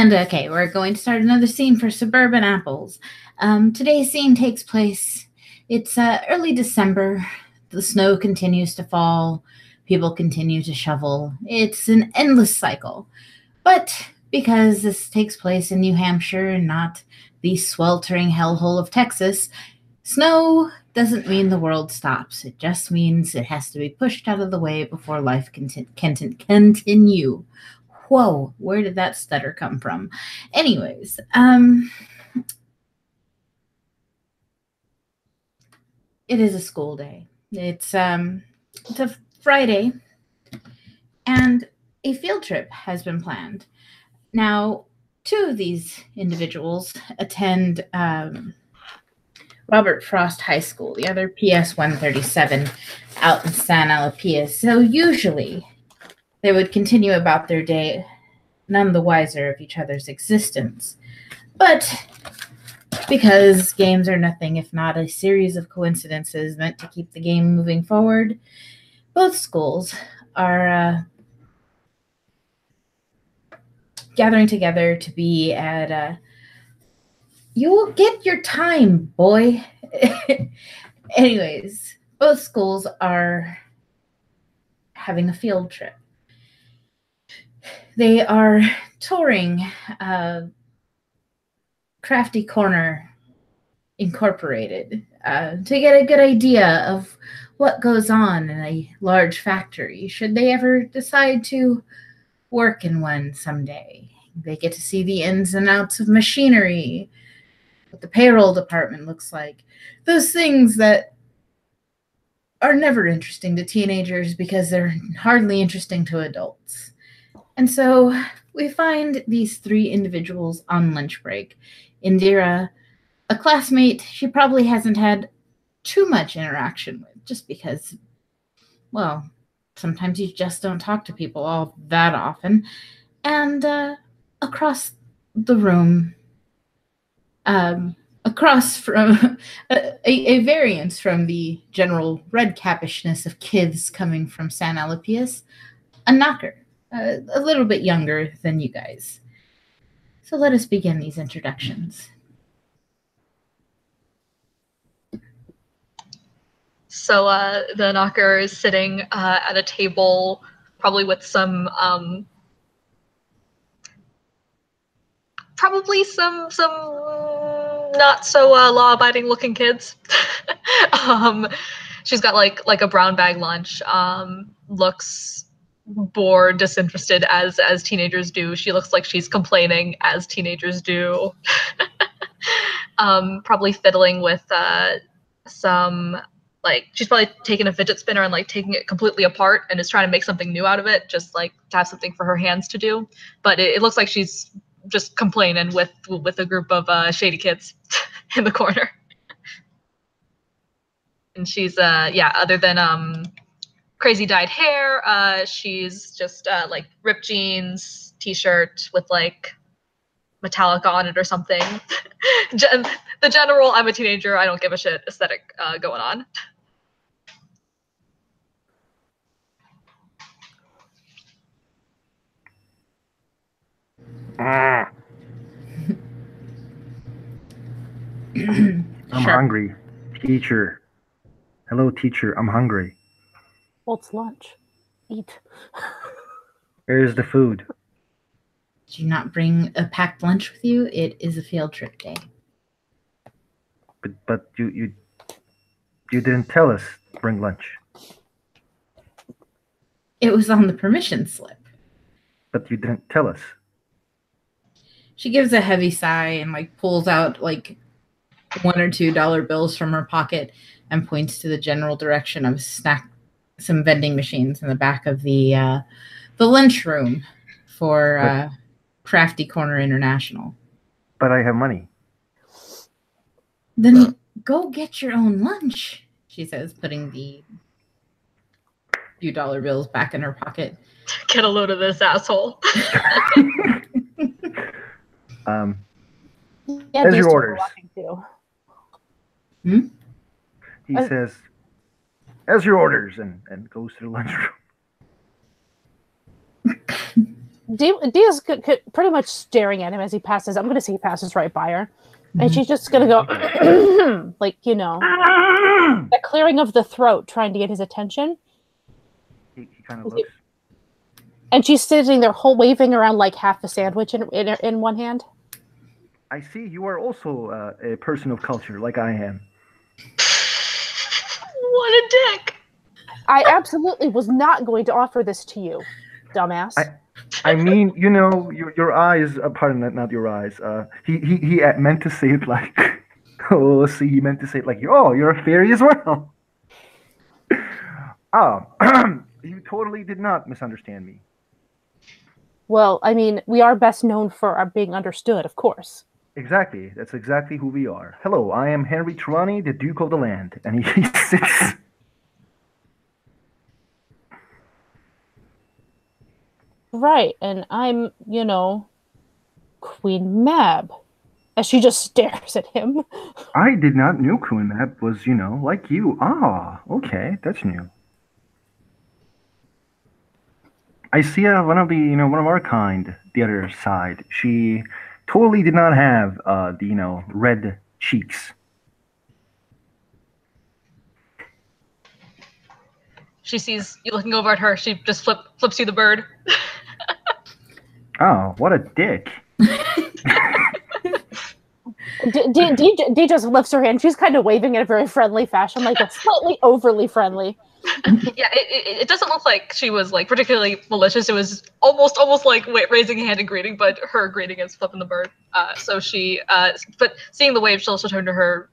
And okay, we're going to start another scene for Suburban Apples. Today's scene takes place, it's early December. The snow continues to fall. People continue to shovel. It's an endless cycle. But because this takes place in New Hampshire and not the sweltering hellhole of Texas, snow doesn't mean the world stops. It just means it has to be pushed out of the way before life can continue. Whoa, where did that stutter come from? Anyways, it is a school day. It's a Friday, and a field trip has been planned. Now, two of these individuals attend Robert Frost High School, the other PS 137 out in San Alapia. So usually they would continue about their day, none the wiser of each other's existence. But because games are nothing if not a series of coincidences meant to keep the game moving forward, both schools are gathering together to be at you will get your time, boy. Anyways, both schools are having a field trip. They are touring Crafty Corner Incorporated to get a good idea of what goes on in a large factory, should they ever decide to work in one someday. They get to see the ins and outs of machinery, what the payroll department looks like, those things that are never interesting to teenagers because they're hardly interesting to adults. And so we find these three individuals on lunch break. Indira, a classmate she probably hasn't had too much interaction with, just because, well, sometimes you just don't talk to people all that often. And across the room, across from a variance from the general red capishness of kids coming from San Alapias, a knocker, a little bit younger than you guys. So let us begin these introductions. So the knocker is sitting at a table, probably with some not so law-abiding looking kids. She's got like a brown bag lunch. Looks bored, disinterested as teenagers do. She looks like she's complaining as teenagers do. Probably fiddling with some, like, she's probably taking a fidget spinner and like taking it completely apart and is trying to make something new out of it, just like to have something for her hands to do. But it looks like she's just complaining with a group of shady kids in the corner. And she's other than crazy dyed hair, she's just like ripped jeans, t-shirt with like metallic on it or something. The general I'm a teenager, I don't give a shit aesthetic going on. I'm hungry. Teacher. Hello, teacher. I'm hungry. Well, it's lunch. Eat. Where's the food? Did you not bring a packed lunch with you? It is a field trip day. But you didn't tell us to bring lunch. It was on the permission slip. But you didn't tell us. She gives a heavy sigh and like pulls out like $1 or $2 bills from her pocket and points to the general direction of some vending machines in the back of the lunchroom for Crafty Corner International. But I have money. Then go get your own lunch, she says, putting the few dollar bills back in her pocket. Get a load of this, asshole. As your orders. He says, as your orders, and goes to the lunchroom. Dee is pretty much staring at him as he passes. I'm going to say he passes right by her. And she's just going to go, like, you know, a clearing of the throat, trying to get his attention. He kind of looks. And she's sitting there waving around like half a sandwich in one hand. I see you are also a person of culture, like I am. What a dick! I absolutely was not going to offer this to you, dumbass. I mean, you know, your eyes. Pardon that, not your eyes. He meant to say it like. Oh, let's see. He meant to say it like, oh, you're a fairy as well. Oh, you totally did not misunderstand me. Well, I mean, we are best known for our being understood, of course. Exactly. That's exactly who we are. Hello, I am Henry Trelawney, the Duke of the Land, and he sits. Right, and I'm, you know, Queen Mab. As she just stares at him. I did not know Queen Mab was, you know, like you. Ah, okay, that's new. I see one of our kind, the other side. She totally did not have the, you know, red cheeks. She sees you looking over at her. She just flips you the bird. Oh, what a dick. Dee just lifts her hand. She's kind of waving in a very friendly fashion, like a slightly overly friendly. Yeah, it doesn't look like she was like particularly malicious. It was almost like raising a hand and greeting, but her greeting is flipping the bird. So she, but seeing the wave, she'll turn to her,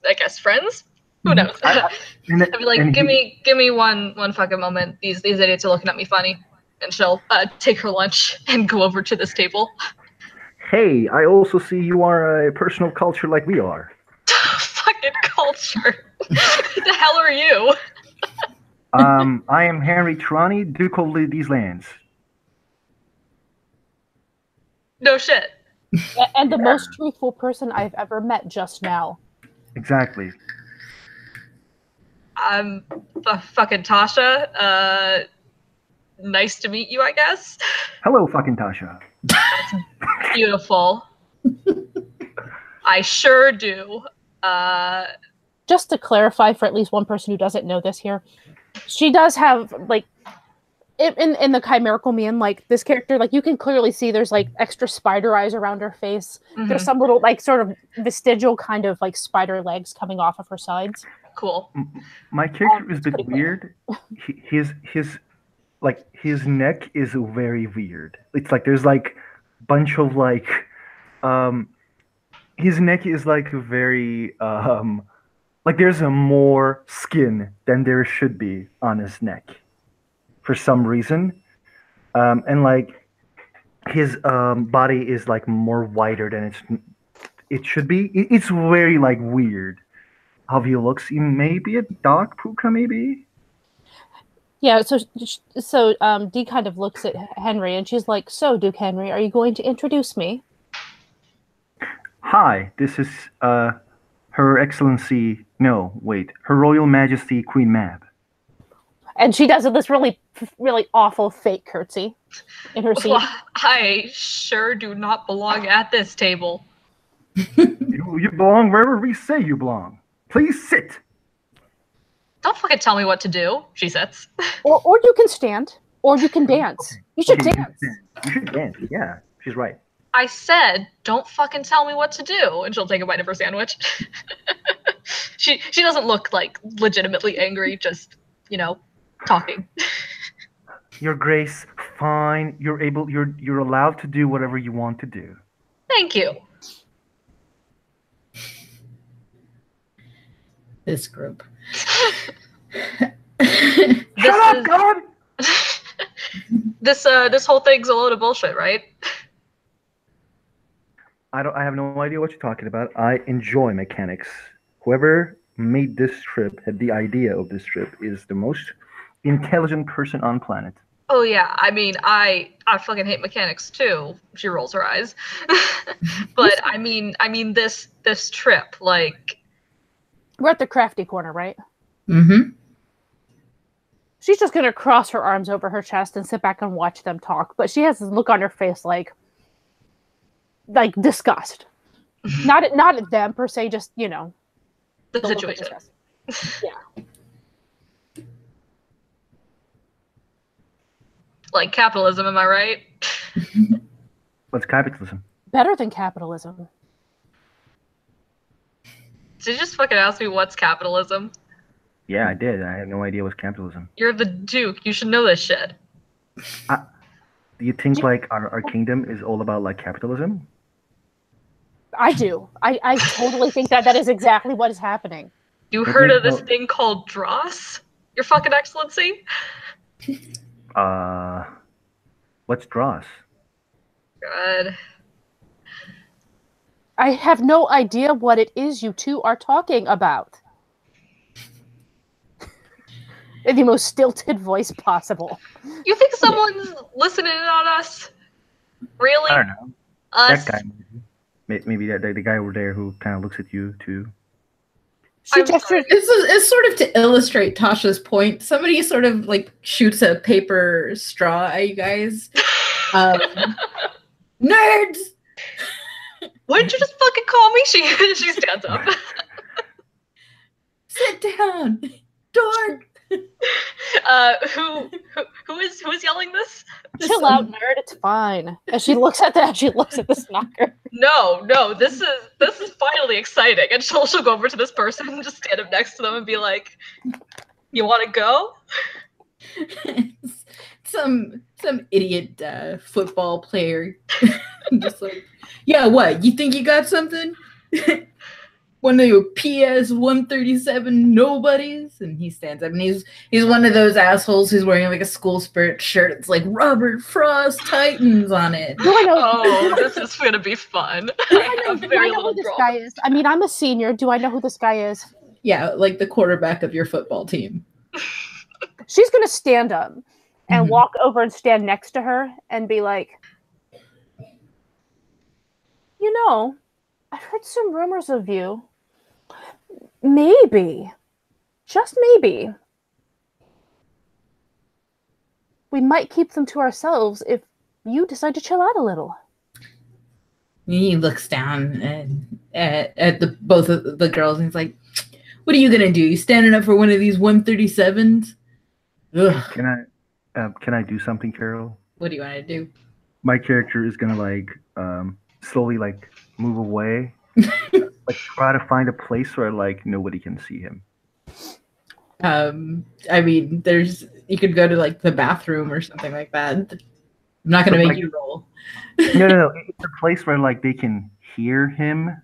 I guess, friends. Who knows? I'd be like, give me one fucking moment. These idiots are looking at me funny, and she'll take her lunch and go over to this table. Hey, I also see you are a person of culture like we are. Fucking culture. Who the hell are you? I am Henry Trelawney, Duke of these lands. No shit. And the most truthful person I've ever met just now. Exactly. I'm fucking Tasha. Nice to meet you, I guess. Hello, fucking Tasha. That's beautiful. I sure do. Just to clarify for at least one person who doesn't know this here, she does have, like, in the chimerical man, like, this character, like, you can clearly see there's, like, extra spider eyes around her face. Mm-hmm. There's some little, like, sort of vestigial kind of, like, spider legs coming off of her sides. Cool. My character is a bit weird. His neck is very weird. It's like there's like a bunch of like his neck is like very like there's a more skin than there should be on his neck for some reason. And like his body is like more wider than it should be. It's very like weird how he looks. He may be a dog puka, maybe. Yeah, so Dee kind of looks at Henry and she's like, "So, Duke Henry, are you going to introduce me?" Hi, this is Her Excellency. No, wait, Her Royal Majesty Queen Mab. And she does this really, really awful fake curtsy in her seat. Well, I sure do not belong at this table. You belong wherever we say you belong. Please sit. Don't fucking tell me what to do. She sits. Or you can stand, or you can dance. Okay. You should dance. You should dance. Yeah, she's right. I said, don't fucking tell me what to do, and she'll take a bite of her sandwich. She doesn't look like legitimately angry, just, you know, talking. Your Grace, fine. You're allowed to do whatever you want to do. Thank you. This group. Shut up, God! This whole thing's a load of bullshit, right? I have no idea what you're talking about. I enjoy mechanics. Whoever made this trip, had the idea of this trip, is the most intelligent person on planet. Oh yeah, I mean, I fucking hate mechanics too. She rolls her eyes. But I mean this trip, like, we're at the crafty corner, right? Mm-hmm. She's just gonna cross her arms over her chest and sit back and watch them talk. But she has this look on her face like disgust. Not at them per se, just the situation. Yeah. Like capitalism, am I right? What's capitalism? Better than capitalism. Did you just fucking ask me what's capitalism? Yeah, I did. I had no idea what's capitalism. You're the Duke. You should know this shit. Do you think like our kingdom is all about like capitalism? I do. I totally think that is exactly what is happening. You heard of this thing called dross? Your fucking excellency? What's dross? God. I have no idea what it is you two are talking about. In the most stilted voice possible. You think someone's listening in on us? Really? I don't know. Us? That guy, maybe the guy over there who kind of looks at you too. She gestures. It's sort of to illustrate Tasha's point. Somebody sort of like shoots a paper straw at you guys. Nerds! Wouldn't you just fucking call me? She stands up. Sit down, dork. Who is yelling this? Chill out, nerd. It's fine. As she looks at this knocker. No. This is finally exciting. And she'll go over to this person and just stand up next to them and be like, "You want to go?" Some idiot football player, just like, yeah. What? You think you got something? One of your PS 137 nobodies, and he stands up, and he's one of those assholes who's wearing like a school spirit shirt. It's like Robert Frost Titans on it. Do I know? Oh, this is gonna be fun. Do I know who this guy is? I mean, I'm a senior. Do I know who this guy is? Yeah, like the quarterback of your football team. She's gonna stand up and walk over and stand next to her and be like, you know, I've heard some rumors of you. Maybe, just maybe, we might keep them to ourselves if you decide to chill out a little. He looks down at both of the girls and he's like, what are you gonna do? You standing up for one of these 137s? Ugh. Can I do something, Carol? What do you want to do? My character is gonna like slowly like move away. Like try to find a place where like nobody can see him. I mean, you could go to like the bathroom or something like that. I'm not gonna make you roll. No. It's a place where like they can hear him,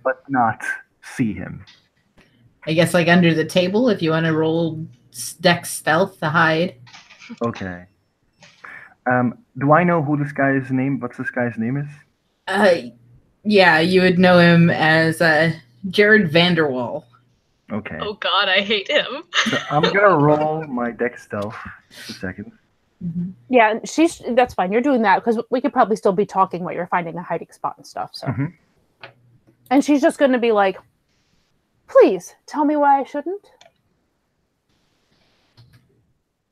but not see him. I guess like under the table if you want to roll dex stealth to hide. Okay. Do I know who this guy's name? What's this guy's name is? Yeah, you would know him as Jared Vanderwall. Okay. Oh God, I hate him. So I'm gonna roll my dex stealth. Just a second. Yeah, that's fine. You're doing that because we could probably still be talking while you're finding a hiding spot and stuff. So, and she's just gonna be like, "Please tell me why I shouldn't."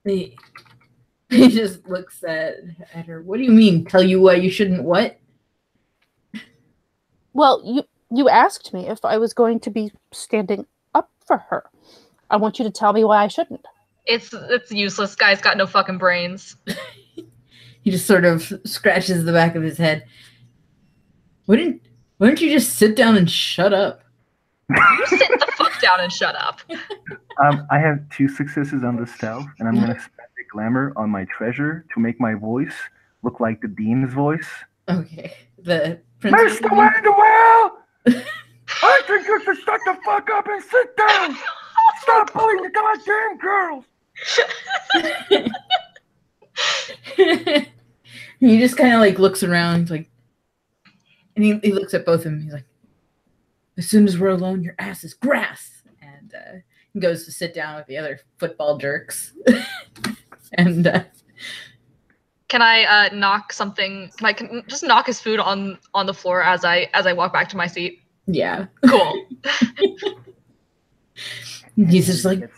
He just looks at her. What do you mean? Tell you why you shouldn't what? Well, you asked me if I was going to be standing up for her. I want you to tell me why I shouldn't. It's useless. Guy's got no fucking brains. He just sort of scratches the back of his head. Why don't you just sit down and shut up? You sit the fuck down and shut up. I have 2 successes on the stealth, and I'm gonna spend the glamour on my treasure to make my voice look like the dean's voice. Okay. The Mr. Vanderwell! I think you should shut the fuck up and sit down! Stop bullying the goddamn girls! He just kind of like looks around. He's like, and he looks at both of them. He's like, as soon as we're alone, your ass is grass. And he goes to sit down with the other football jerks. And can I knock something? Can I just knock his food on the floor as I walk back to my seat? Yeah. Cool. He's just like,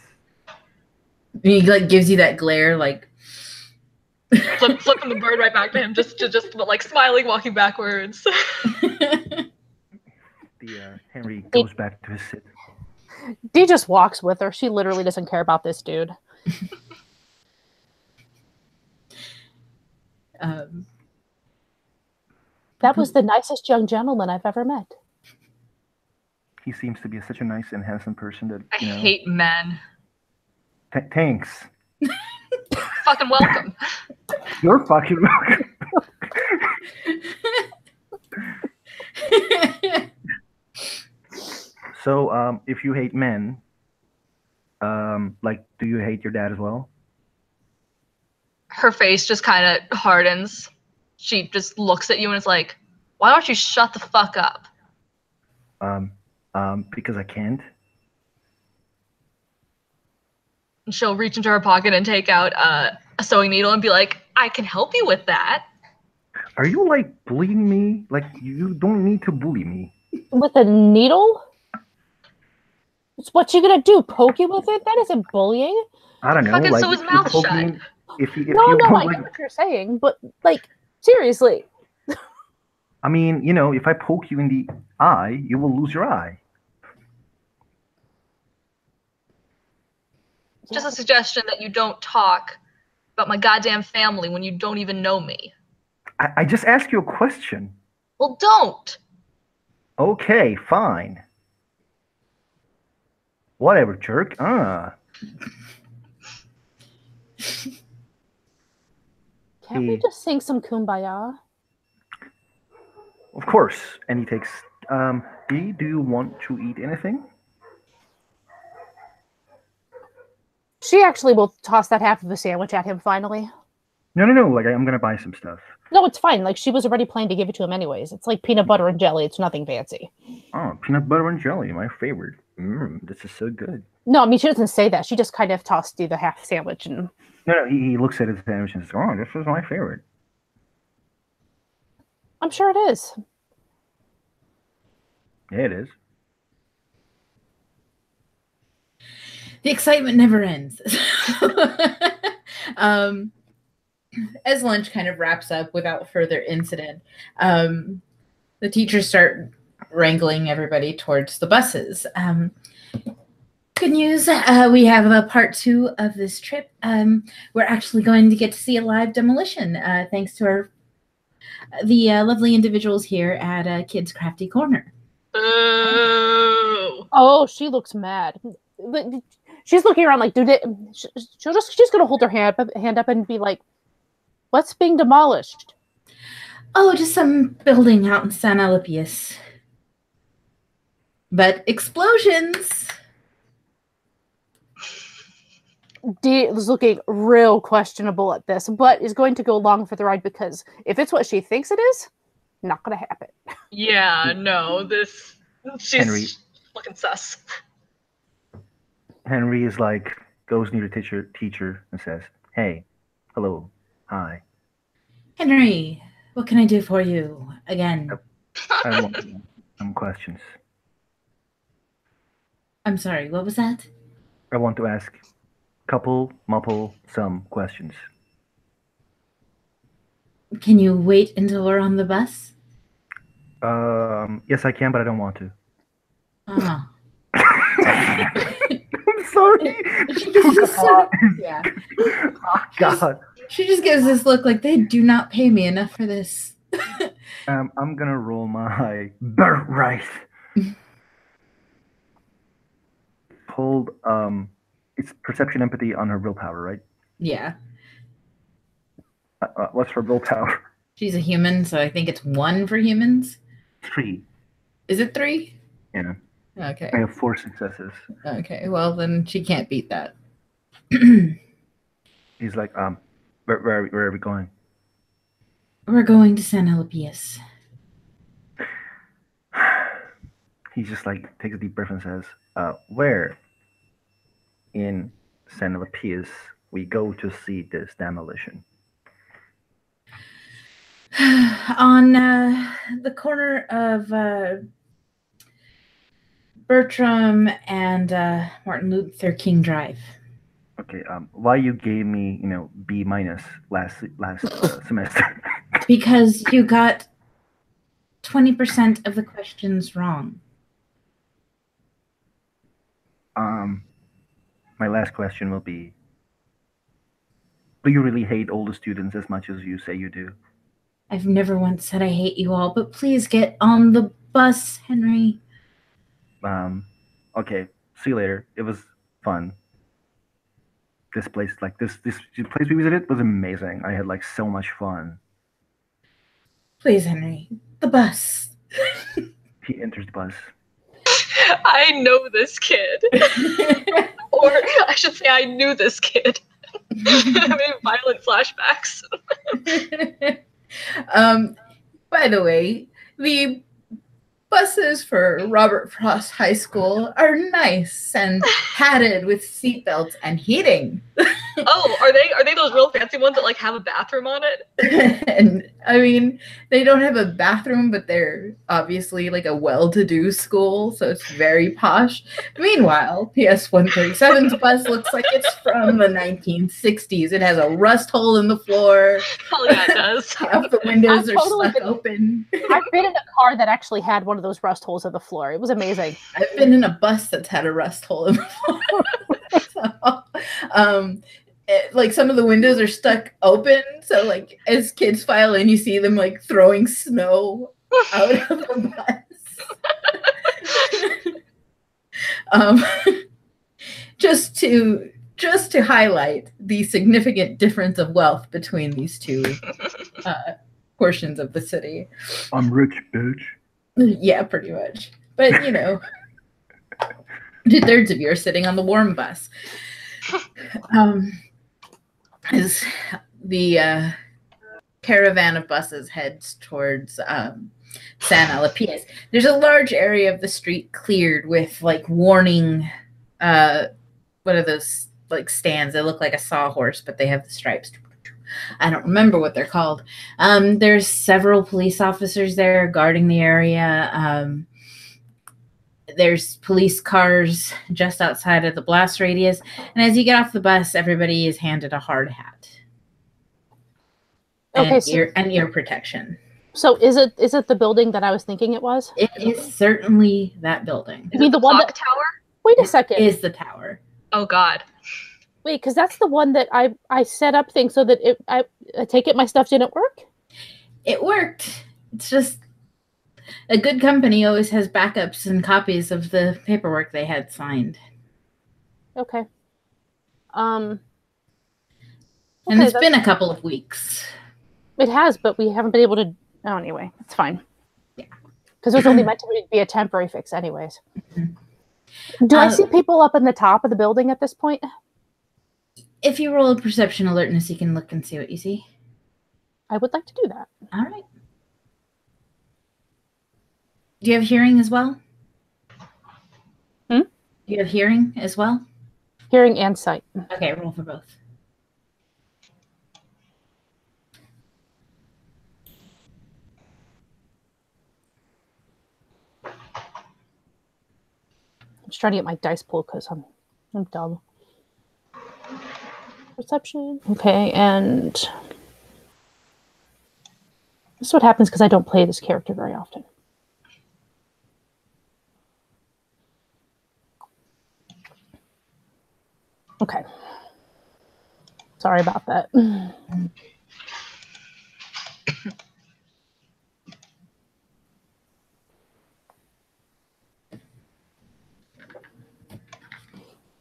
And he like gives you that glare, like flipping the bird right back to him, just like smiling, walking backwards. Henry goes back to his sit. Dee just walks with her. She literally doesn't care about this dude. That was the nicest young gentleman I've ever met. He seems to be such a nice and handsome person that I hate men. Thanks. Fucking welcome. You're fucking welcome. So, if you hate men, like, do you hate your dad as well? Her face just kind of hardens. She just looks at you and is like, "Why don't you shut the fuck up?" Because I can't. And she'll reach into her pocket and take out a sewing needle and be like, "I can help you with that." Are you like bullying me? Like, you don't need to bully me. With a needle? What you gonna do? Poke you with it? That isn't bullying. I don't know. Fucking like, sew his mouth shut. If you No, I want, get what you're saying, but like, seriously. I mean, you know, if I poke you in the eye, you will lose your eye. Just a suggestion that you don't talk about my goddamn family when you don't even know me. I just asked you a question. Well, don't. Okay, fine. Whatever, jerk. Can't we just sing some Kumbaya? Of course. And he takes. Dee, do you want to eat anything? She actually will toss that half of a sandwich at him finally. No. Like, I'm gonna buy some stuff. No, it's fine. Like, she was already planning to give it to him anyways. It's like peanut butter and jelly. It's nothing fancy. Oh, peanut butter and jelly, my favorite. This is so good. No, I mean, she doesn't say that. She just kind of tossed you the half sandwich. And No, he looks at his sandwich and says, "Oh, this is my favorite." I'm sure it is. Yeah, it is. the excitement never ends. As lunch kind of wraps up without further incident, the teachers start wrangling everybody towards the buses. Good news, we have a part 2 of this trip. We're actually going to get to see a live demolition thanks to the lovely individuals here at Kids Crafty Corner. Boo. Oh, she looks mad. She's looking around like, she's gonna hold her hand up and be like, "What's being demolished?" Oh, just some building out in San Elipius. But explosions. Dee is looking real questionable at this, but is going to go along for the ride because if it's what she thinks it is, not gonna happen. Yeah, no, she's Henry. looking sus. Henry is like, goes near the teacher and says, "Hey, hello, hi. Henry, what can I do for you again?" I want some questions. I'm sorry, what was that? I want to ask some questions. Can you wait until we're on the bus? Yes, I can, but I don't want to. Oh. I'm sorry. Yeah. Oh, God. She just gives this look like they do not pay me enough for this. I'm gonna roll my birthright. Hold, it's perception empathy on her willpower, right? Yeah. What's her willpower? She's a human, so I think it's 1 for humans. 3. Is it 3? Yeah. Okay. I have 4 successes. Okay, well then she can't beat that. He's like, where are we going? We're going to San Elipius. He just like takes a deep breath and says, where in San Elipius we go to see this demolition? On the corner of Bertram and Martin Luther King Drive. Okay. Why you gave me, B minus last semester? Because you got 20% of the questions wrong. My last question will be: do you really hate older students as much as you say you do? I've never once said I hate you all, but please get on the bus, Henry. Okay. See you later. It was fun. This place, like this place we visited, was amazing. I had like so much fun. Please, Henry. The bus. He enters the bus. I know this kid. Or I should say I knew this kid. Having violent flashbacks. By the way, the buses for Robert Frost High School are nice and padded with seatbelts and heating. Oh, are they those real fancy ones that like have a bathroom on it? And I mean, they don't have a bathroom, but they're obviously like a well-to-do school, so it's very posh. Meanwhile, PS 137's bus looks like it's from the 1960s. It has a rust hole in the floor. Oh yeah, it does. Half the windows are totally stuck open. I've been in a car that actually had one of those rust holes in the floor. It was amazing. I've been in a bus that's had a rust hole in the floor. Like some of the windows are stuck open, so like as kids file in, you see them like throwing snow out of the bus. Just to highlight the significant difference of wealth between these two portions of the city. I'm rich, bitch. Yeah, pretty much. But 2/3 of you are sitting on the warm bus. As the caravan of buses heads towards San Alapias, there's a large area of the street cleared with like warning. What are those like stands? They look like a sawhorse, but they have the stripes. I don't remember what they're called. There's several police officers there guarding the area. There's police cars just outside of the blast radius. And as you get off the bus, everybody is handed a hard hat. Okay, And ear protection. So is it the building that I was thinking it was? It is certainly that building. You mean the one that tower? Wait a second. It is the tower. Oh God. Wait, because that's the one that I set up things so that I take it my stuff didn't work? It worked. It's just a good company always has backups and copies of the paperwork they had signed. Okay. And it's been a couple of weeks. It has, but we haven't been able to. Oh, anyway, it's fine. Yeah. Because it was only meant to be a temporary fix, anyways. Mm-hmm. Do I see people up in the top of the building at this point? If you roll a perception alertness, you can look and see what you see. I would like to do that. All right. Do you have hearing as well? Hmm? Do you have hearing as well? Hearing and sight. Okay, roll for both. I'm just trying to get my dice pool because I'm dumb. Perception. Okay, and this is what happens because I don't play this character very often. Okay. Sorry about that.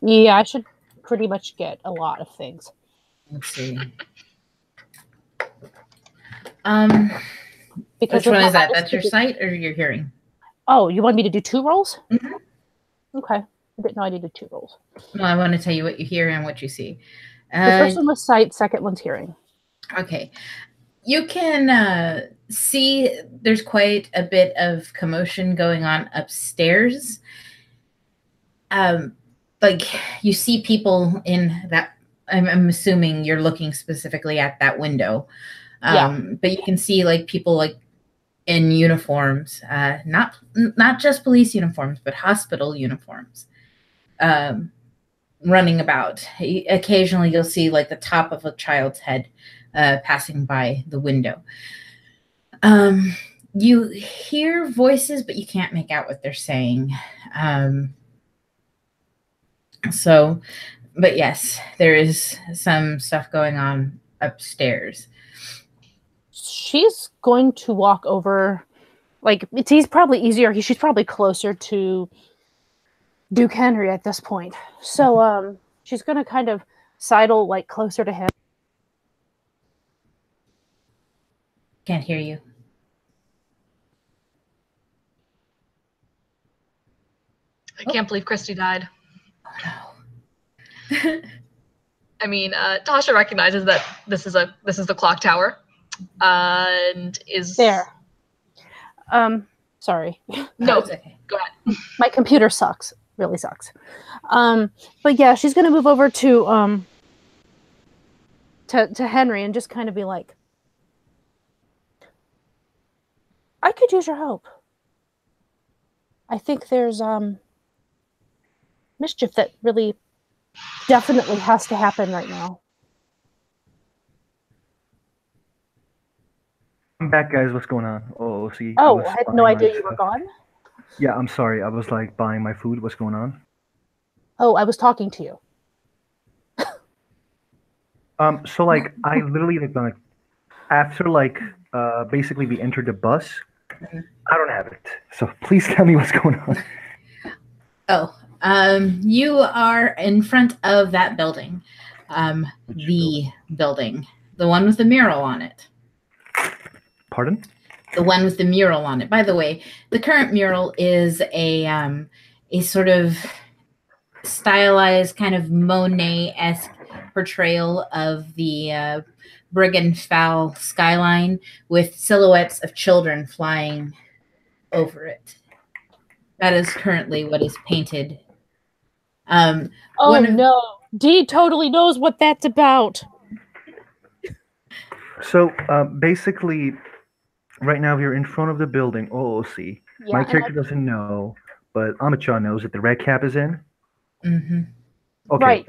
Yeah, I should pretty much get a lot of things. Let's see. Because which one is that? That's your sight or your hearing? Oh, you want me to do 2 rolls? Mm-hmm. Okay. I didn't know I needed 2 rolls. Well, I want to tell you what you hear and what you see. The first one was sight, second one's hearing. Okay. You can see there's quite a bit of commotion going on upstairs. Like you see people in that, I'm assuming you're looking specifically at that window. Yeah. But you can see like people like in uniforms, not just police uniforms, but hospital uniforms. running about. Occasionally, you'll see like the top of a child's head passing by the window. You hear voices, but you can't make out what they're saying. But yes, there is some stuff going on upstairs. She's going to walk over. Like, he's probably easier. She's probably closer to Duke Henry at this point. So she's going to kind of sidle like closer to him. Can't hear you. I can't believe Christy died. Oh no. I mean, Tasha recognizes that this is the clock tower, and is there. Sorry. No, it's okay. Go ahead. My computer sucks. Really sucks. But yeah, she's gonna move over to Henry and just kind of be like, I could use your help. I think there's mischief that really definitely has to happen right now. I'm back, guys. What's going on? Oh, see. Oh, I had no idea you were gone. Yeah, I'm sorry. I was like buying my food. What's going on? Oh, I was talking to you. So like I literally like after like basically we entered the bus. I don't have it. So please tell me what's going on. Oh, you are in front of that building. The building. The one with the mural on it. Pardon? The one with the mural on it. By the way, the current mural is a sort of stylized kind of Monet-esque portrayal of the Brigand Fowl skyline with silhouettes of children flying over it. That is currently what is painted. Oh no, Dee totally knows what that's about. So basically, right now we're in front of the building. Oh, see, Yeah, my character doesn't know, but Amacha knows that the red cap is in. Mm-hmm. Okay, right.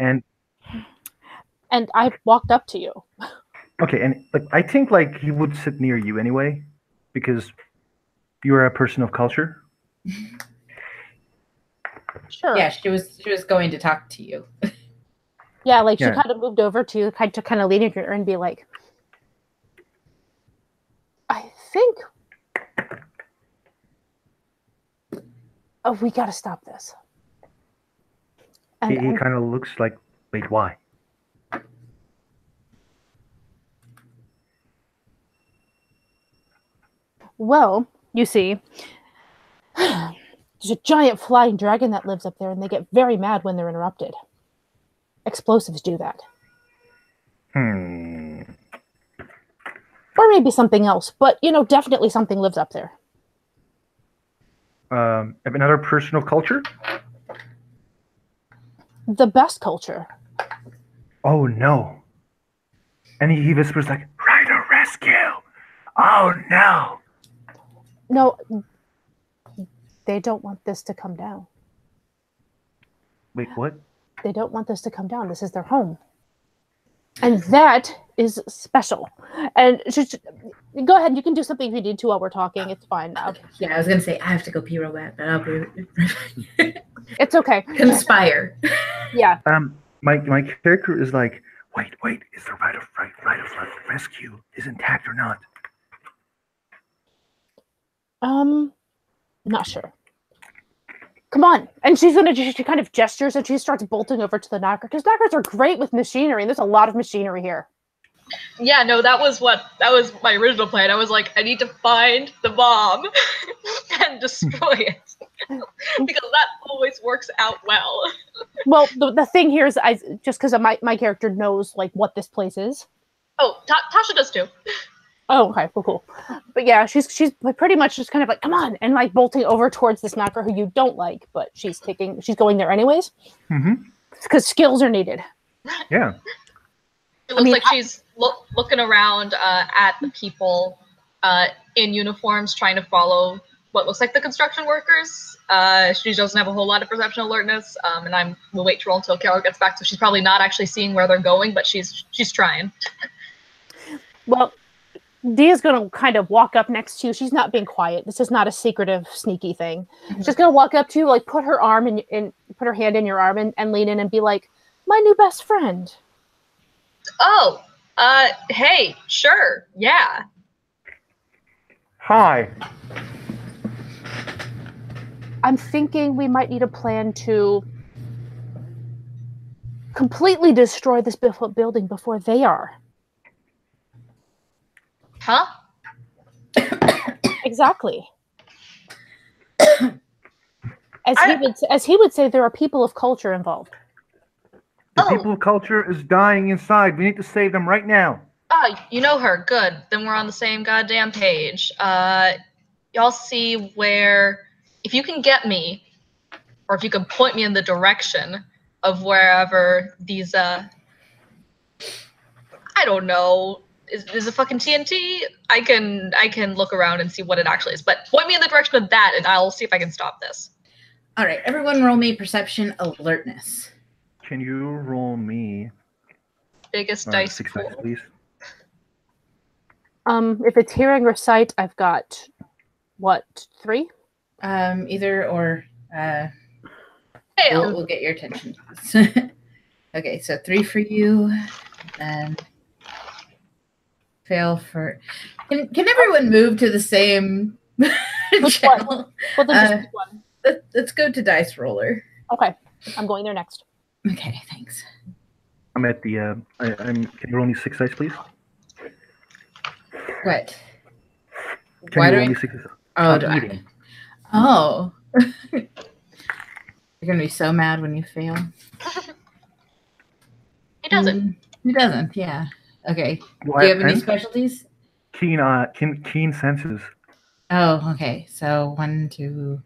And I walked up to you. Okay, and like I think like he would sit near you anyway, because you're a person of culture. Sure. Yeah, she was going to talk to you. Yeah, like she kind of moved over to you, kind of lean at her and be like, I think we got to stop this. And He kind of looks like, wait, why? Well, you see, there's a giant flying dragon that lives up there, and they get very mad when they're interrupted. Explosives do that. Or maybe something else, but, definitely something lives up there. Another person of culture? The best culture. Oh, no. And he whispers like, Rider rescue! Oh, no! No, they don't want this to come down. Wait, what? They don't want this to come down. This is their home. And that is special. And just go ahead. You can do something if you need to while we're talking. It's fine. Yeah, I was going to say, I have to go pee real bad, but I'll be... It's okay. Conspire. Yeah. My character is like, wait, is the right of rescue is intact or not? Not sure. Come on. And she kind of gestures and she starts bolting over to the knocker, because knockers are great with machinery, and there's a lot of machinery here. Yeah, no, that was my original plan. I was like, I need to find the bomb and destroy it. Because that always works out well. Well, the thing here is, just because my character knows like what this place is. Oh, Tasha does too. Oh, okay, cool. But yeah, she's pretty much just kind of like, come on, and like bolting over towards this knocker who you don't like, but she's going there anyways. Mm-hmm. Because skills are needed. Yeah. It looks like she's looking around at the people in uniforms, trying to follow what looks like the construction workers. She doesn't have a whole lot of perception alertness, and we'll wait to roll until Carol gets back. So she's probably not actually seeing where they're going, but she's trying. Well, Dia's going to kind of walk up next to you. She's not being quiet. This is not a secretive, sneaky thing. She's going to walk up to you, like put her arm put her hand in your arm and lean in and be like, "My new best friend." Oh, hey, sure, yeah. Hi. I'm thinking we might need a plan to completely destroy this building before they are. Huh? Exactly. As he would say, there are people of culture involved. The people of culture is dying inside. We need to save them right now. Oh, you know her. Good. Then we're on the same goddamn page. Y'all see where, if you can get me, or if you can point me in the direction of wherever these, I don't know, is it fucking TNT? I can look around and see what it actually is. But point me in the direction of that, and I'll see if I can stop this. All right, everyone roll me perception alertness. Can you roll me Biggest dice 6 pool. dice, please? If it's hearing or sight, I've got, what, 3? Either or. We'll get your attention. Okay, so 3 for you, and fail for. Can everyone move to the same channel? Well, then just one. Let's go to dice roller. Okay, I'm going there next. Okay, thanks. I'm at the. Can you roll me 6 dice, please? What? Can Why you do roll I? me 6 dice? Oh, I'm eating. Oh. You're gonna be so mad when you fail. He doesn't. He doesn't. Yeah. Okay. Well, Do you have any and specialties? keen senses. Oh, okay. So 1, 2,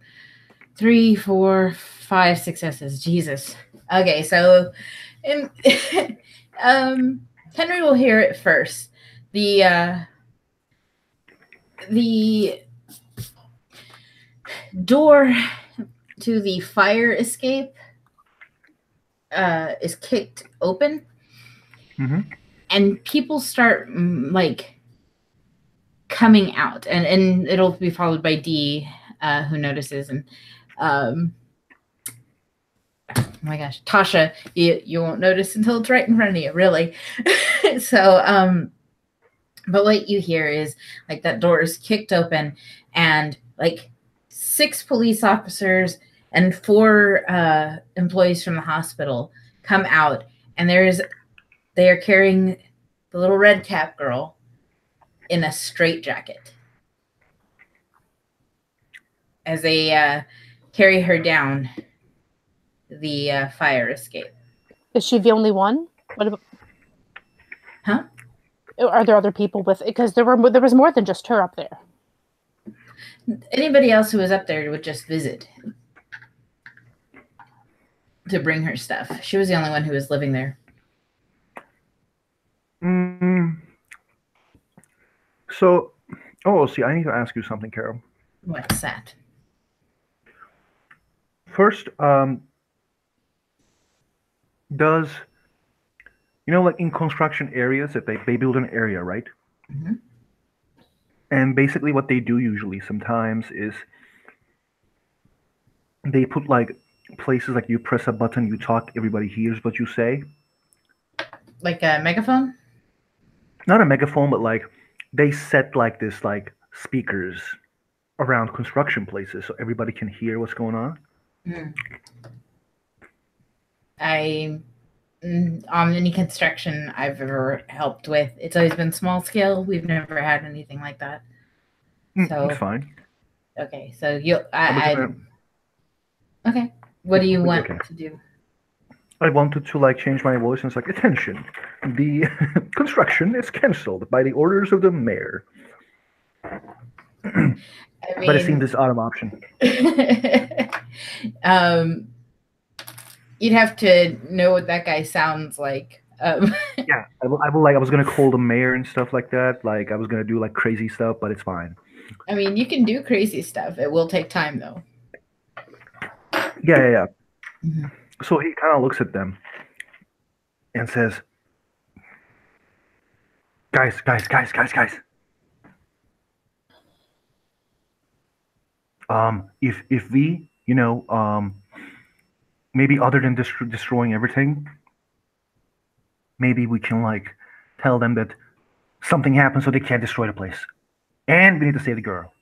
3, 4, 5 successes. Jesus. Okay, so Henry will hear it first. The door to the fire escape is kicked open, and people start like coming out, and it'll be followed by D, who notices, and oh my gosh, Tasha, you won't notice until it's right in front of you, really. So but what you hear is like that door is kicked open, and like 6 police officers and 4 employees from the hospital come out, and they are carrying the little red cap girl in a straitjacket as they carry her down the fire escape. Is she the only one? What about? Huh? Are there other people with it? Because there was more than just her up there. Anybody else who was up there would just visit to bring her stuff. She was the only one who was living there. So, see, I need to ask you something, Carol. What's that? First, does, like in construction areas that they build an area, right? Mm-hmm. And basically what they do usually sometimes is they put like places like you press a button, you talk, everybody hears what you say. Like a megaphone? Not a megaphone, but like they set like this like speakers around construction places so everybody can hear what's going on. On any construction I've ever helped with, it's always been small scale. We've never had anything like that. So it's fine. Okay, so okay. What do you want to do? I wanted to like change my voice and it's like, attention, the construction is cancelled by the orders of the mayor. But it seemed this autumn option. You'd have to know what that guy sounds like. Yeah, I was gonna call the mayor and stuff like that. Like I was gonna do like crazy stuff, but it's fine. I mean, you can do crazy stuff. It will take time, though. Yeah. Mm-hmm. So he kind of looks at them and says, guys. If we, maybe other than destroying everything, maybe we can like tell them that something happened so they can't destroy the place, and we need to save the girl.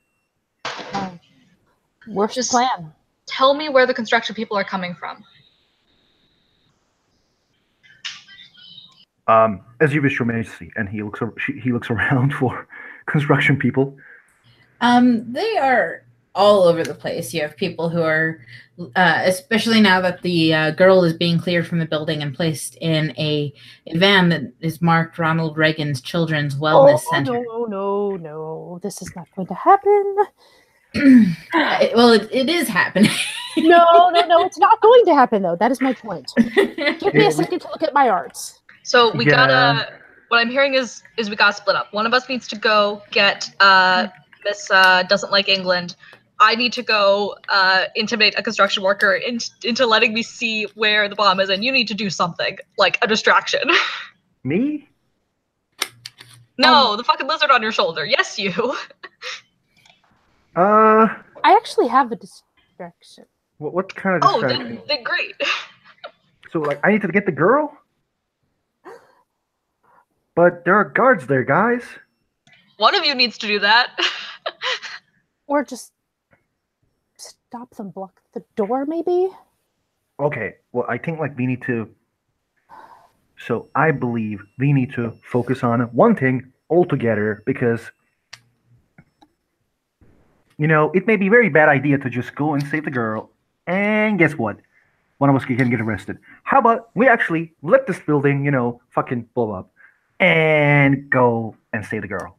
Worst plan. Tell me where the construction people are coming from. As you wish, Your Majesty. And he looks around for construction people. They are all over the place. You have people who are, especially now that the girl is being cleared from the building and placed in a van that is marked Ronald Reagan's Children's Wellness Center. No. This is not going to happen. Well, it is happening. No, it's not going to happen, though. That is my point. Give me a second to look at my arts. So we gotta. What I'm hearing is we gotta split up. One of us needs to go get Miss doesn't like England. I need to go intimidate a construction worker into letting me see where the bomb is, and you need to do something like a distraction. Me? No, the fucking lizard on your shoulder. Yes, you. I actually have a distraction. What kind of distraction? Oh, then great. So like I need to get the girl? But there are guards there, guys. One of you needs to do that. Or just stop them, block the door, maybe? Okay, well, I think like we need to... So I believe we need to focus on one thing altogether because, it may be a very bad idea to just go and save the girl. And guess what? One of us can get arrested. How about we actually let this building, fucking blow up and go and save the girl?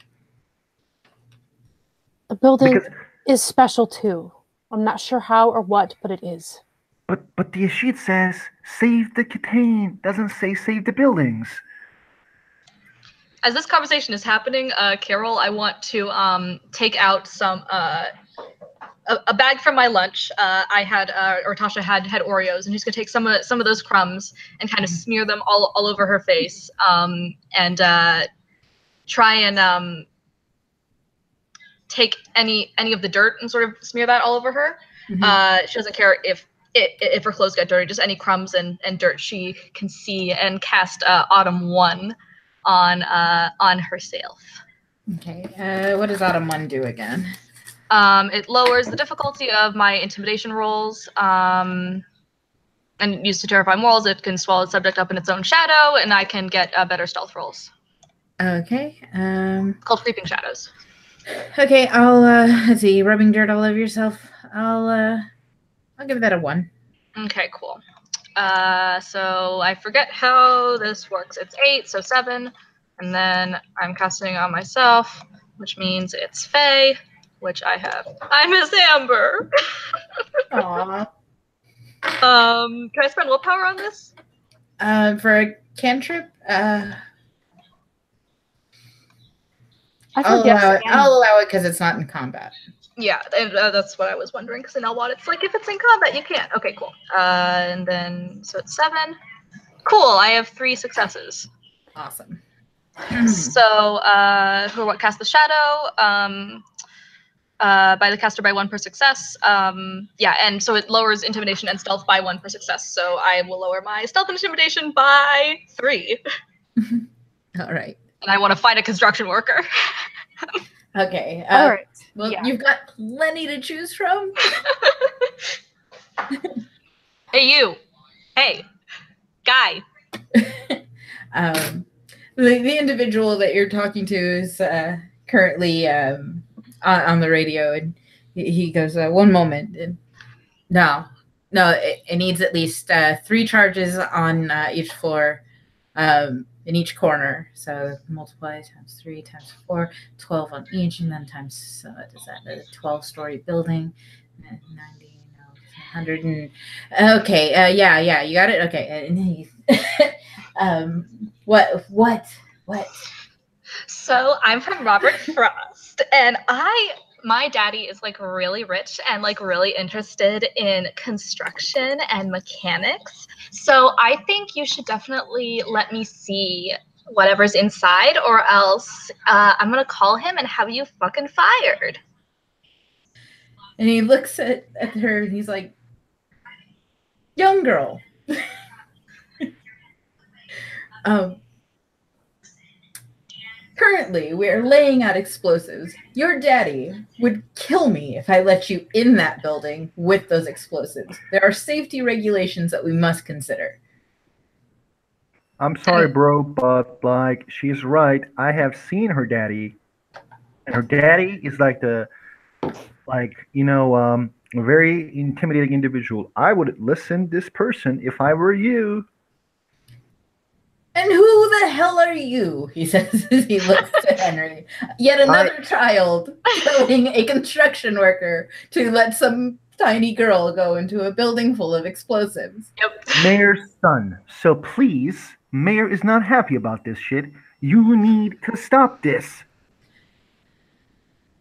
The building is special too. I'm not sure how or what, but it is. But the sheet says save the contain, doesn't say save the buildings. As this conversation is happening, Carol, I want to take out some a bag from my lunch. I had or Tasha had Oreos, and she's gonna take some of those crumbs and kind of smear them all over her face, and try and take any of the dirt and sort of smear that all over her. Mm-hmm. She doesn't care if her clothes get dirty, just any crumbs and dirt she can see, and cast Autumn 1 on herself. Okay. What does Autumn 1 do again? It lowers the difficulty of my intimidation rolls, and used to terrify mortals. It can swallow the subject up in its own shadow, and I can get better stealth rolls. Okay. Called creeping shadows. Okay, I'll let's see, rubbing dirt all over yourself. I'll give that a 1. Okay, cool. So I forget how this works. It's 8, so 7, and then I'm casting on myself, which means it's Fae, which I have. I'm Miss Amber. Aww. Can I spend willpower on this? For a cantrip, I'll allow it because it's not in combat. Yeah, and, that's what I was wondering, because in Elwad, it's like, if it's in combat, you can't. Okay, cool. And then, so it's 7. Cool, I have 3 successes. Awesome. So, who or what cast the shadow? By the caster by 1 per success. Yeah, and so it lowers intimidation and stealth by 1 per success. So I will lower my stealth and intimidation by 3. All right. And I want to find a construction worker. Okay. All right. Well, yeah. You've got plenty to choose from. Hey, you. Hey, guy. The individual that you're talking to is currently on the radio, and he goes, "One moment." And no, it needs at least 3 charges on each floor. In each corner, so multiply times 3 times 4, 12 on each, and then times does that a 12-story building, 90, 100, and okay, yeah, you got it. Okay, and what? So I'm from Robert Frost, and my daddy is like really rich and like really interested in construction and mechanics. So I think you should definitely let me see whatever's inside, or else I'm gonna call him and have you fucking fired. And he looks at her and he's like, young girl. Currently, we are laying out explosives. Your daddy would kill me if I let you in that building with those explosives. There are safety regulations that we must consider. I'm sorry, bro, but like she's right. I have seen her daddy, and her daddy is like a very intimidating individual. I would listen this person if I were you. And who the hell are you? He says as he looks to Henry. Yet another child telling a construction worker to let some tiny girl go into a building full of explosives. Yep. Mayor's son. So please, Mayor is not happy about this shit. You need to stop this.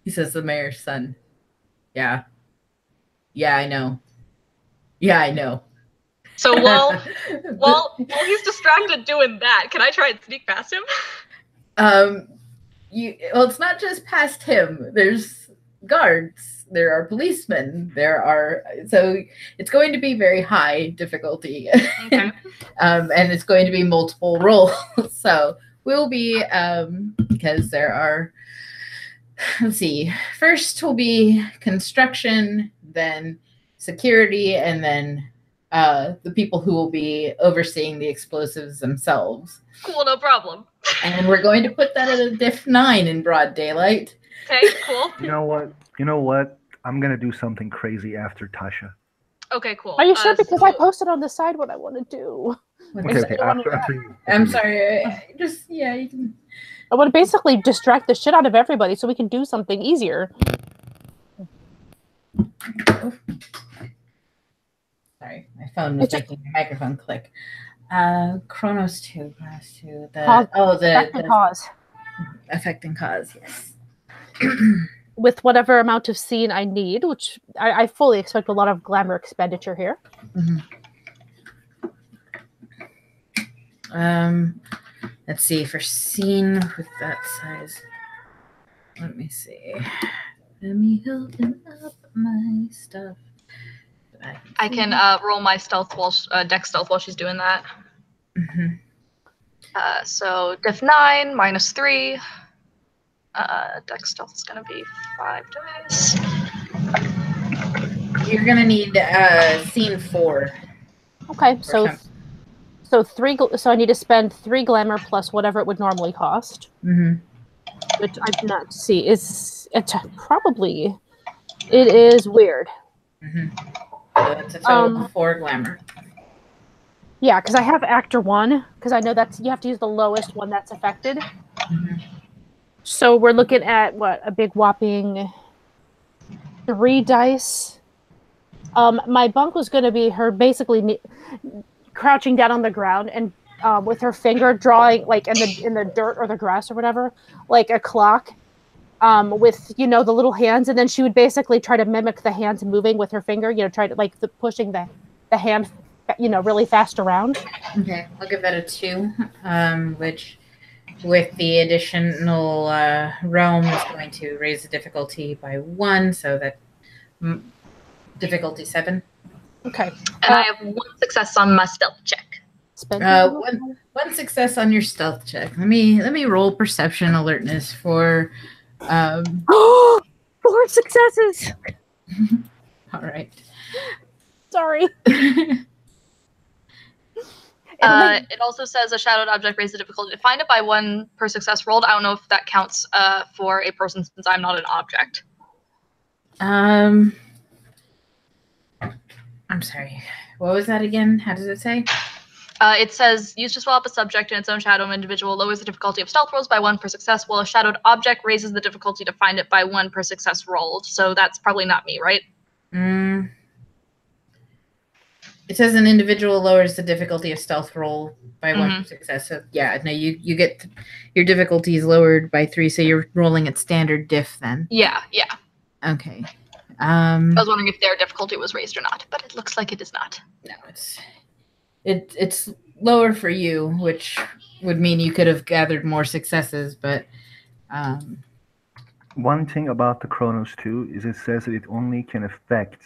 He says the mayor's son. Yeah. Yeah, I know. Yeah, I know. So while he's distracted doing that, can I try and sneak past him? Well, it's not just past him. There's guards. There are policemen. So it's going to be very high difficulty. Okay. And it's going to be multiple rolls. So we'll be, because there are, let's see, first will be construction, then security, and then the people who will be overseeing the explosives themselves. Cool, no problem. And we're going to put that at a diff 9 in broad daylight. Okay, cool. You know what? I'm gonna do something crazy after Tasha. Okay, cool. Are you sure? Because I posted on the side what I want to do. Okay, after you. I'm sorry. You can. I want to basically distract the shit out of everybody so we can do something easier. Sorry, my phone was making the microphone click. Chronos 2. The cause. Affecting cause, yes. With whatever amount of scene I need, which I fully expect a lot of glamour expenditure here. Mm-hmm. Let's see, for scene with that size. Let me see. Let me open up my stuff. I can roll my stealth dex stealth while she's doing that. Mm-hmm. So diff 9 minus 3. Dex stealth is gonna be 5 dice. You're gonna need scene 4. Okay, so 3. So I need to spend 3 glamour plus whatever it would normally cost. Mm-hmm. Which I'm not see. It is weird. Mm-hmm. So it's a total of 4 glamour. Yeah, because I have actor 1, because I know you have to use the lowest one that's affected. Mm-hmm. So we're looking at a big whopping 3 dice. My bunk was going to be her basically crouching down on the ground and with her finger drawing like in the dirt or the grass or whatever, like a clock. With the little hands, and then she would basically try to mimic the hands moving with her finger. Try to pushing the hand, really fast around. Okay, I'll give that a 2, which with the additional realm is going to raise the difficulty by 1, so that difficulty 7. Okay, and I have 1 success on my stealth check. One success on your stealth check. Let me roll perception alertness for. 4 successes. All right. Sorry. It also says a shadowed object raises the difficulty to find it by 1 per success rolled. I don't know if that counts for a person since I'm not an object. I'm sorry. What was that again? How does it say? It says, used to swap a subject in its own shadow, an individual lowers the difficulty of stealth rolls by 1 per success, while a shadowed object raises the difficulty to find it by 1 per success rolled. So that's probably not me, right? It says an individual lowers the difficulty of stealth roll by 1 per success. So yeah, no, you get your difficulty is lowered by 3, so you're rolling at standard diff then. Yeah. Okay. I was wondering if their difficulty was raised or not, but it looks like it is not. No, it's lower for you, which would mean you could have gathered more successes, but One thing about the Chronos too is it says that it only can affect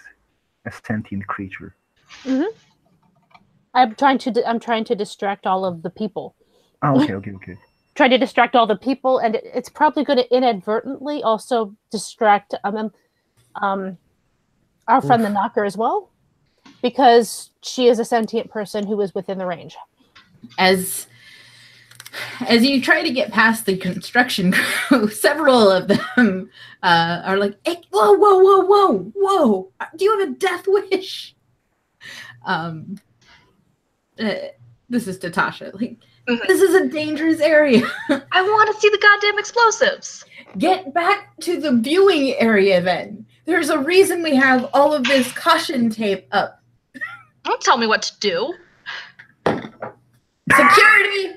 a sentient creature. Mm-hmm. I'm trying to distract all of the people. Oh, okay. Trying to distract all the people, and it's probably going to inadvertently also distract our friend the Knocker as well, because she is a sentient person who is within the range. As you try to get past the construction crew, several of them are like, hey, whoa. Do you have a death wish? This is to Tasha. Like, this is a dangerous area. I want to see the goddamn explosives. Get back to the viewing area then. There's a reason we have all of this caution tape up. Don't tell me what to do. Security!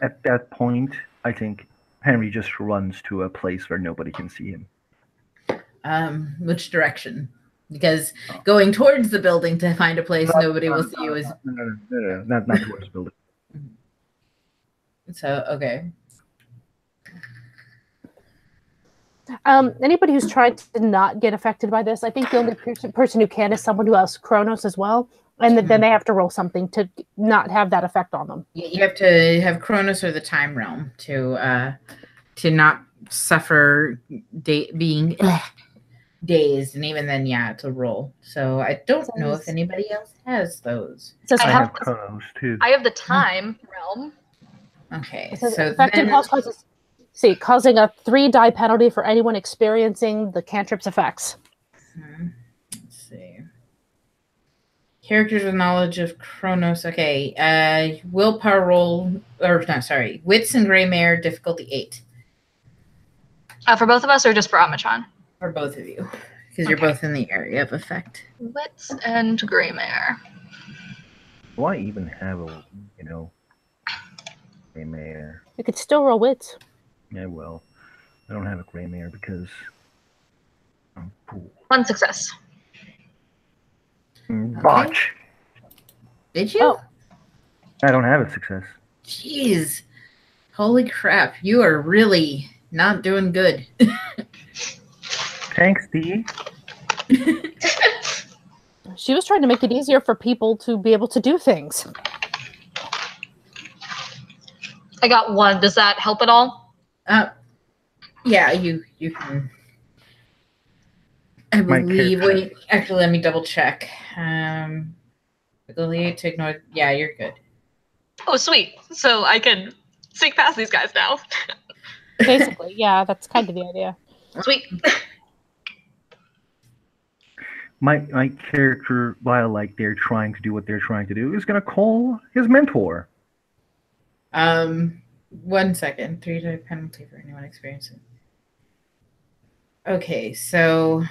At that point, I think Henry just runs to a place where nobody can see him. Which direction? Because going towards the building to find a place nobody will see you is... No, not towards the building. So, okay. Anybody who's trying to not get affected by this, I think the only person who can is someone who has Chronos as well, and then they have to roll something to not have that effect on them. Yeah, you have to have Chronos or the Time Realm to not suffer being dazed, and even then, yeah, to roll. So I don't know if anybody else has those. I have Chronos too. I have the Time Realm. Okay, so then... causes. See, causing a 3-die penalty for anyone experiencing the cantrip's effects. Let's see. Characters with knowledge of Chronos. Okay. Willpower roll, or no, sorry. Wits and Greymare, difficulty 8. For both of us, or just for Amatron? For both of you, because you're both in the area of effect. Wits and Greymare. Do I even have a, Greymare? You could still roll wits. Yeah, well, I don't have a Greymare because I'm cool. 1 success. Botch. Did you? Oh. I don't have a success. Jeez. Holy crap. You are really not doing good. Thanks, Dee. She was trying to make it easier for people to be able to do things. I got 1. Does that help at all? Yeah, you can. I believe. Wait, actually, let me double check. Affiliate to ignore. Yeah, you're good. Oh, sweet. So I can sneak past these guys now. Basically, yeah, that's kind of the idea. Sweet. My character, while they're trying to do what they're trying to do, is gonna call his mentor. 1 second. 3-die penalty for anyone experiencing. Okay, so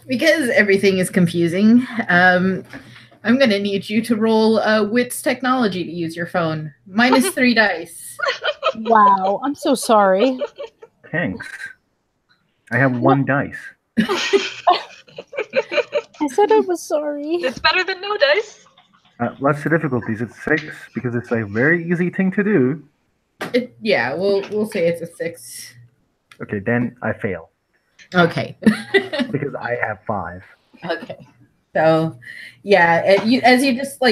because everything is confusing, I'm gonna need you to roll Wits Technology to use your phone. Minus 3 dice. Wow, I'm so sorry. Thanks. I have 1 dice. I said I was sorry. It's better than no dice. Less the difficulties. It's 6 because it's a very easy thing to do. Yeah, we'll say it's a 6. Okay, then I fail. Okay. Because I have 5. Okay. So, yeah, as you just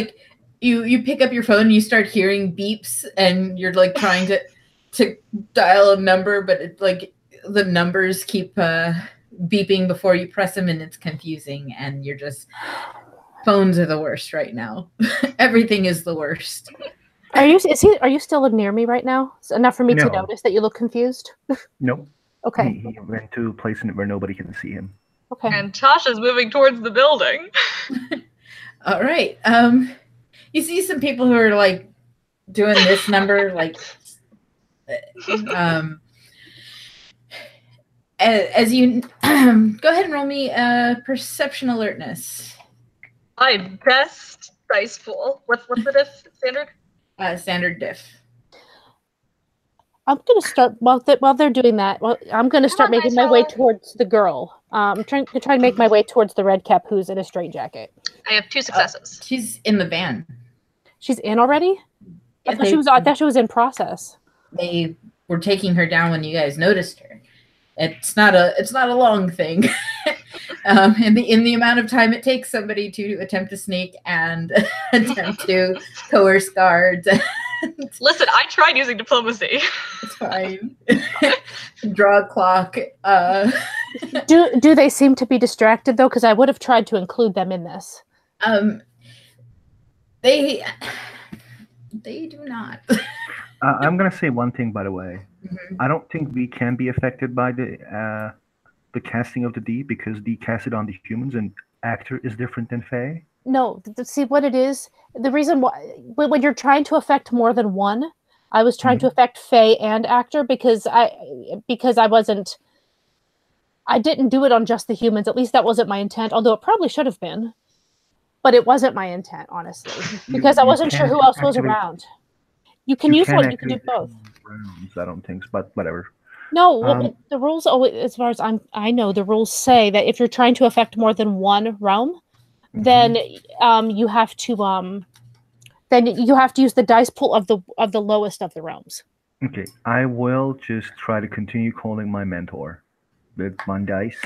you pick up your phone, and you start hearing beeps, and you're trying to dial a number, but it's the numbers keep beeping before you press them, and it's confusing, and you're just... Phones are the worst right now. Everything is the worst. Are you still near me right now? It's enough for me to notice that you look confused? Nope. Okay. He went to a place where nobody can see him. Okay. And Tasha's moving towards the building. All right. You see some people who are doing this number, as you go ahead and roll me perception alertness. My best dice pool. What's the diff standard? Standard diff. I'm gonna start while they're doing that. Well, I'm gonna start making my way towards the girl. I'm trying to make my way towards the red cap who's in a straitjacket. I have 2 successes. She's in the van. She's in already? I thought she was in process. They were taking her down when you guys noticed her. It's not a long thing. In the amount of time it takes somebody to attempt to sneak and attempt to coerce guards. Listen, I tried using diplomacy. It's fine. Draw a clock. Do they seem to be distracted though? Because I would have tried to include them in this. They do not. I'm gonna say one thing, by the way. Mm-hmm. I don't think we can be affected by the casting of the D because D casted on the humans and actor is different than Fae. No, see what it is. The reason why when you're trying to affect more than one, I was trying to affect Fae and actor because I didn't do it on just the humans. At least that wasn't my intent. Although it probably should have been, but it wasn't my intent, honestly, because I wasn't sure who else was around. You can use one. You can do both. Rounds, I don't think, but whatever. No, the rules always, as far as I know, the rules say that if you're trying to affect more than one realm, then you have to use the dice pool of the lowest of the realms. Okay, I will just try to continue calling my mentor with one dice.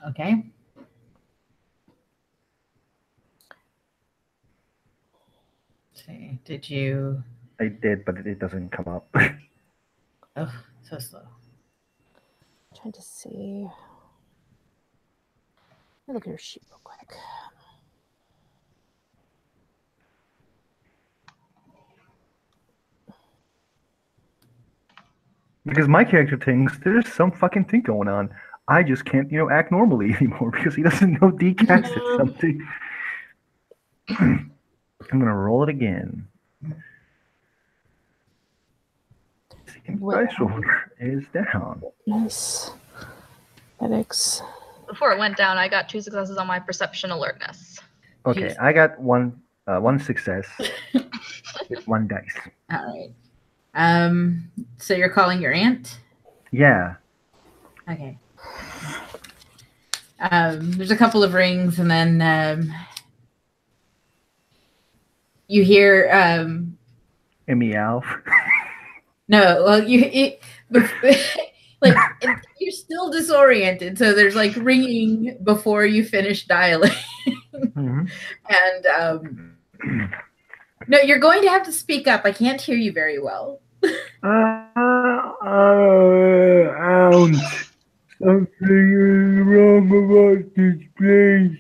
Okay. See, did you? I did, but it doesn't come up. Oh, so slow. Trying to see. Let me look at your sheet real quick. Because my character thinks there's some fucking thing going on. I just can't, act normally anymore because he doesn't know decasted something. I'm gonna roll it again. Dice roller is down. Nice. Headaches. Before it went down, I got 2 successes on my perception alertness. Okay, I got one success with 1 dice. All right. So you're calling your aunt? Yeah. Okay. There's a couple of rings, and then you hear A meow. No, well, you're still disoriented, so there's like ringing before you finish dialing, and no, you're going to have to speak up. I can't hear you very well. Aunt, something is wrong about this place.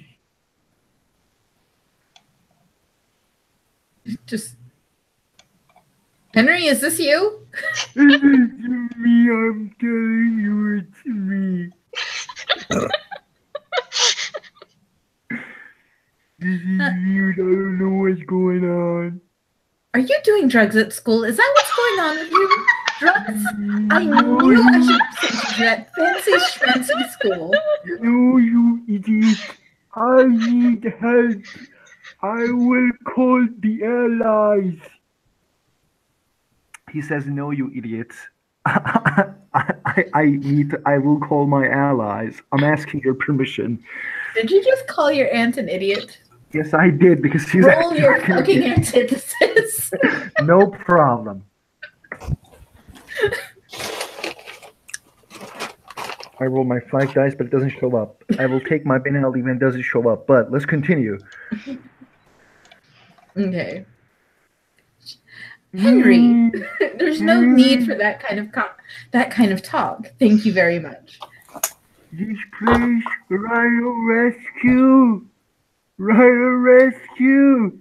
Just Henry, is this you? This is me. I'm telling you, it's me. This is you. I don't know what's going on. Are you doing drugs at school? Is that what's going on with you? Drugs? I knew I should have sent you to that fancy school. No, you idiot. I need help. I will call the allies. He says, no, you idiots. I will call my allies. I'm asking your permission. Did you just call your aunt an idiot? Yes, I did, because she's Roll your fucking antithesis. No problem. I roll my 5 dice, but it doesn't show up. I will take my penalty when it doesn't show up, but let's continue. Okay. Henry, there's no need for that kind of talk. Thank you very much. This place, right of rescue. Right of rescue.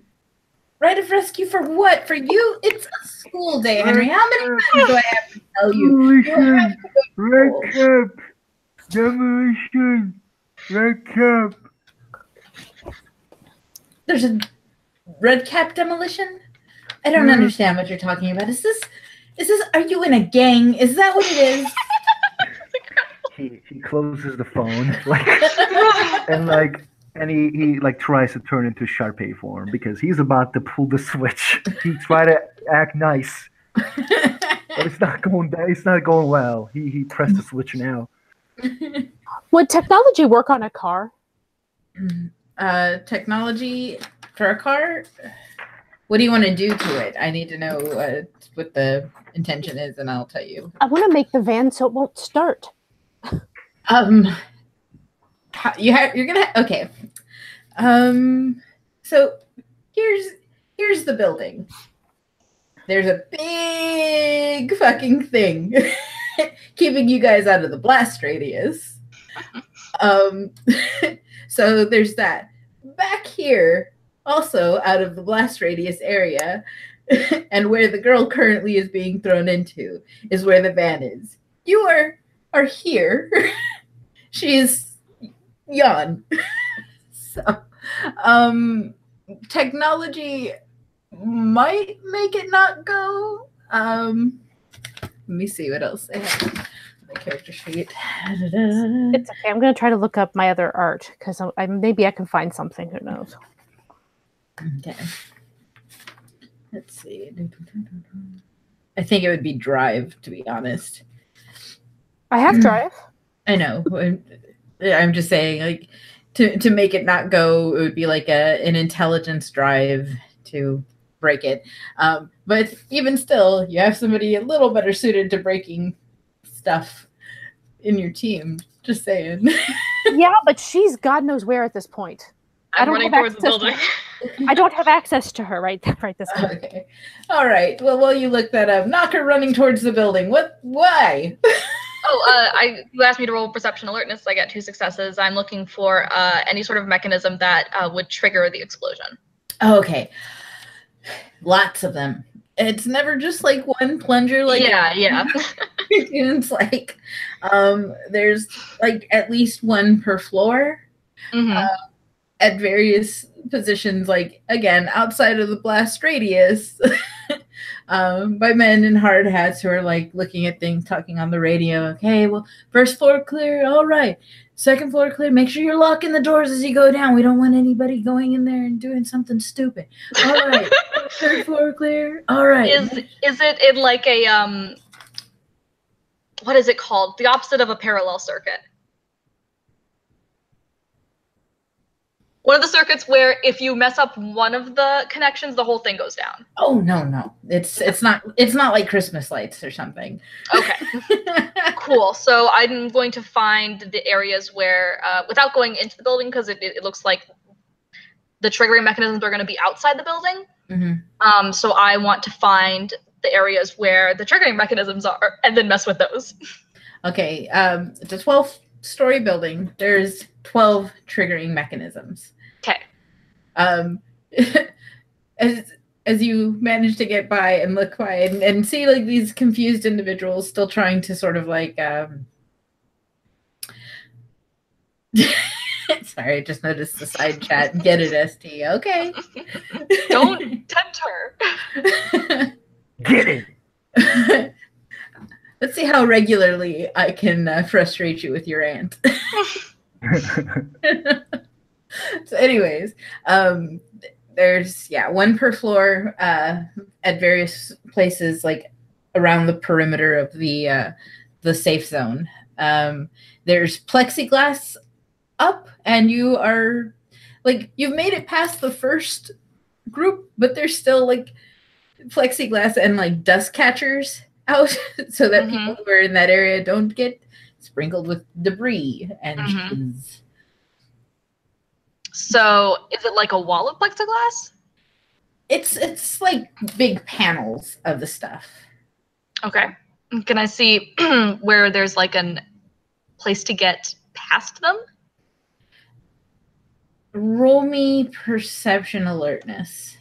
Right of rescue for what? For you? It's a school day, Henry. How many times do I have to tell you? Demolition. Red cap. Demolition. Red cap. There's a red cap demolition? I don't understand what you're talking about. Is this, are you in a gang? Is that what it is? He closes the phone, and he tries to turn into Sharpay form because he's about to pull the switch. He tried to act nice, but it's not going. It's not going well. He pressed the switch now. Would technology work on a car? Technology for a car? What do you want to do to it? I need to know what the intention is, and I'll tell you. I want to make the van so it won't start. You're gonna okay. So here's the building. There's a big fucking thing keeping you guys out of the blast radius. So there's that. Back here, also out of the blast radius area, and where the girl currently is being thrown into, is where the van is. You are here. She is yawn. So, technology might make it not go. Let me see what else they have on the character sheet. It's okay. I'm going to try to look up my other art because maybe I can find something. Who knows? Okay. Let's see. I think it would be drive, to be honest. I have drive. I know. I'm just saying, like, to make it not go, it would be like an intelligence drive to break it. But even still, you have somebody a little better suited to breaking stuff in your team. Just saying. Yeah, but she's God knows where at this point. I'm running towards the building. I don't have access to her right this moment. Okay. All right. Well, while you look that up, Knocker running towards the building. What? Why? You asked me to roll perception alertness. I got 2 successes. I'm looking for any sort of mechanism that would trigger the explosion. Okay. Lots of them. It's never just like one plunger. Like yeah. It's like there's like at least one per floor. Mm-hmm. At various positions, like again outside of the blast radius, by men in hard hats who are like looking at things, talking on the radio. Okay, well, first floor clear. All right, second floor clear. Make sure you're locking the doors as you go down. We don't want anybody going in there and doing something stupid. All right, third floor clear. All right. Is it in like a what is it called? The opposite of a parallel circuit. One of the circuits where if you mess up one of the connections, the whole thing goes down. Oh no. It's not like Christmas lights or something. Okay. Cool. So I'm going to find the areas where without going into the building, because it looks like the triggering mechanisms are going to be outside the building. Mm-hmm. So I want to find the areas where the triggering mechanisms are and then mess with those. Okay. It's a 12-story building. There's 12 triggering mechanisms. Okay. As you manage to get by and look by and see like these confused individuals still trying to sort of like sorry, I just noticed the side chat. Get it, ST. Okay. Don't tempt her. Get it. Let's see how regularly I can frustrate you with your aunt. So anyways, there's one per floor at various places like around the perimeter of the safe zone. There's plexiglass up, and you are like you've made it past the first group, but there's still like plexiglass and like dust catchers out so that people who are in that area don't get sprinkled with debris and cheese. So is it like a wall of plexiglass? It's like big panels of the stuff. Okay. Can I see where there's like a place to get past them? Roll me perception alertness.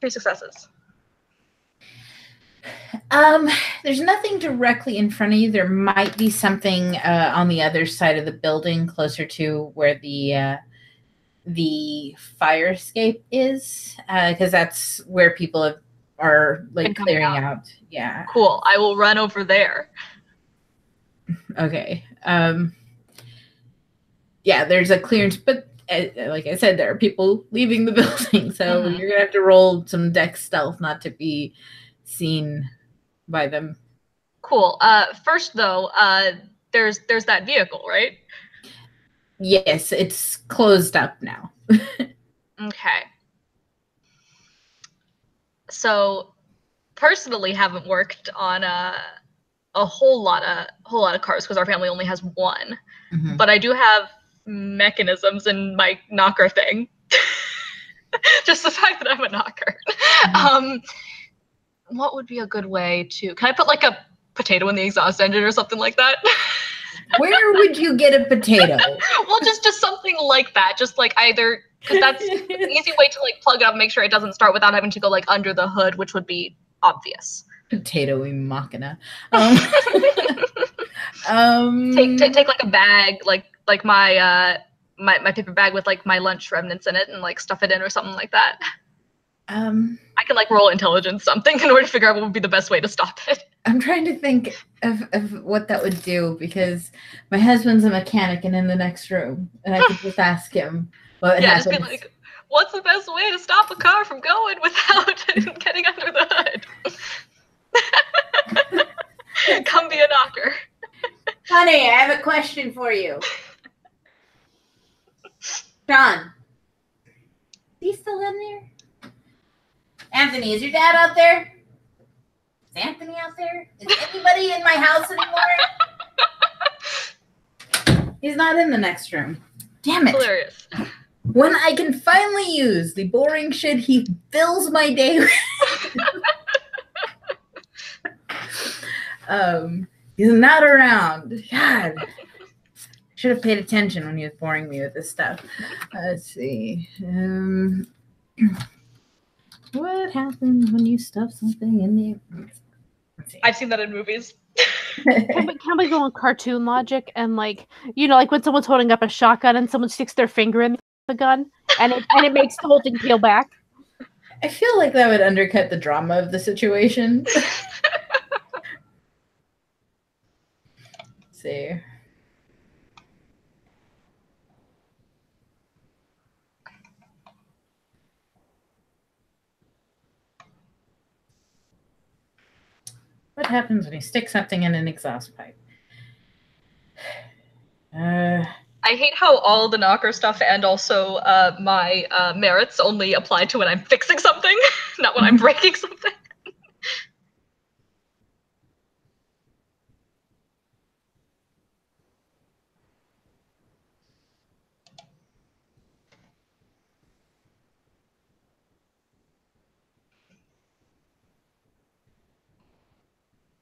Three successes. There's nothing directly in front of you. There might be something on the other side of the building, closer to where the fire escape is, because that's where people are like clearing out. Yeah. Cool. I will run over there. Okay. Yeah, there's a clearance, but like I said, there are people leaving the building, so you're gonna have to roll some dex stealth not to be seen by them. Cool. First though, there's that vehicle, right? Yes, it's closed up now. Okay. So, personally, haven't worked on a whole lot of cars because our family only has one. Mm-hmm. But I do have mechanisms in my knocker thing. Just the fact that I'm a knocker. Mm-hmm. What would be a good way to? Can I put like a potato in the exhaust engine or something like that? Where would you get a potato? Well, just something like that. Just like either, because that's an easy way to like plug it up and make sure it doesn't start without having to go like under the hood, which would be obvious. Potato-y machina. Take like a bag, like my my paper bag with like my lunch remnants in it, and like stuff it in or something like that. I can like roll intelligence something in order to figure out what would be the best way to stop it. I'm trying to think of what that would do because my husband's a mechanic and in the next room, and I could just ask him what happens. Just be like, what's the best way to stop a car from going without getting under the hood? Come be a knocker. Honey, I have a question for you. John, is he still in there? Anthony, is your dad out there? Is Anthony out there? Is anybody in my house anymore? He's not in the next room. Damn it. Hilarious. When I can finally use the boring shit he fills my day with. He's not around. God. Should have paid attention when he was boring me with this stuff. Let's see. What happens when you stuff something in the... I've seen that in movies. Can we go on cartoon logic and like, you know, like when someone's holding up a shotgun and someone sticks their finger in the gun and it makes the whole thing peel back? I feel like that would undercut the drama of the situation. Let's see. What happens when you stick something in an exhaust pipe? I hate how all the knocker stuff and also my merits only apply to when I'm fixing something, not when I'm breaking something.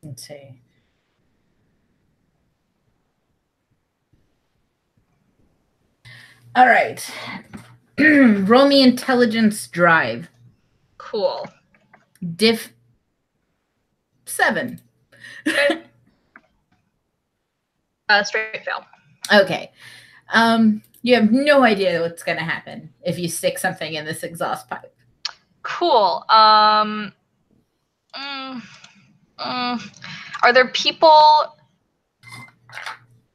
Let's see. All right. Roll me intelligence drive. Cool. Diff 7. Okay. Straight fail. Okay. You have no idea what's going to happen if you stick something in this exhaust pipe. Cool. Are there people?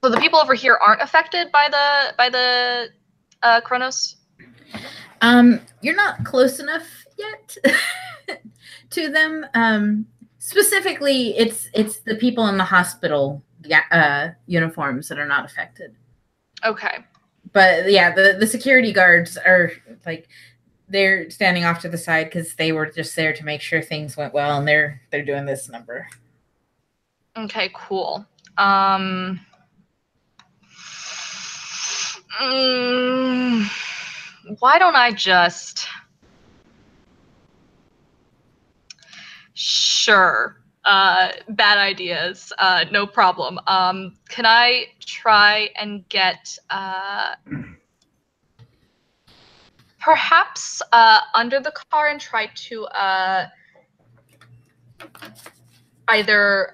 So the people over here aren't affected by the Kronos? You're not close enough yet to them. Specifically, it's the people in the hospital uniforms that are not affected. Okay. But yeah, the security guards are like they're standing off to the side because they were just there to make sure things went well, and they're doing this number. Okay, cool. Why don't I just... Sure. Bad ideas. No problem. Can I try and get perhaps under the car and try to either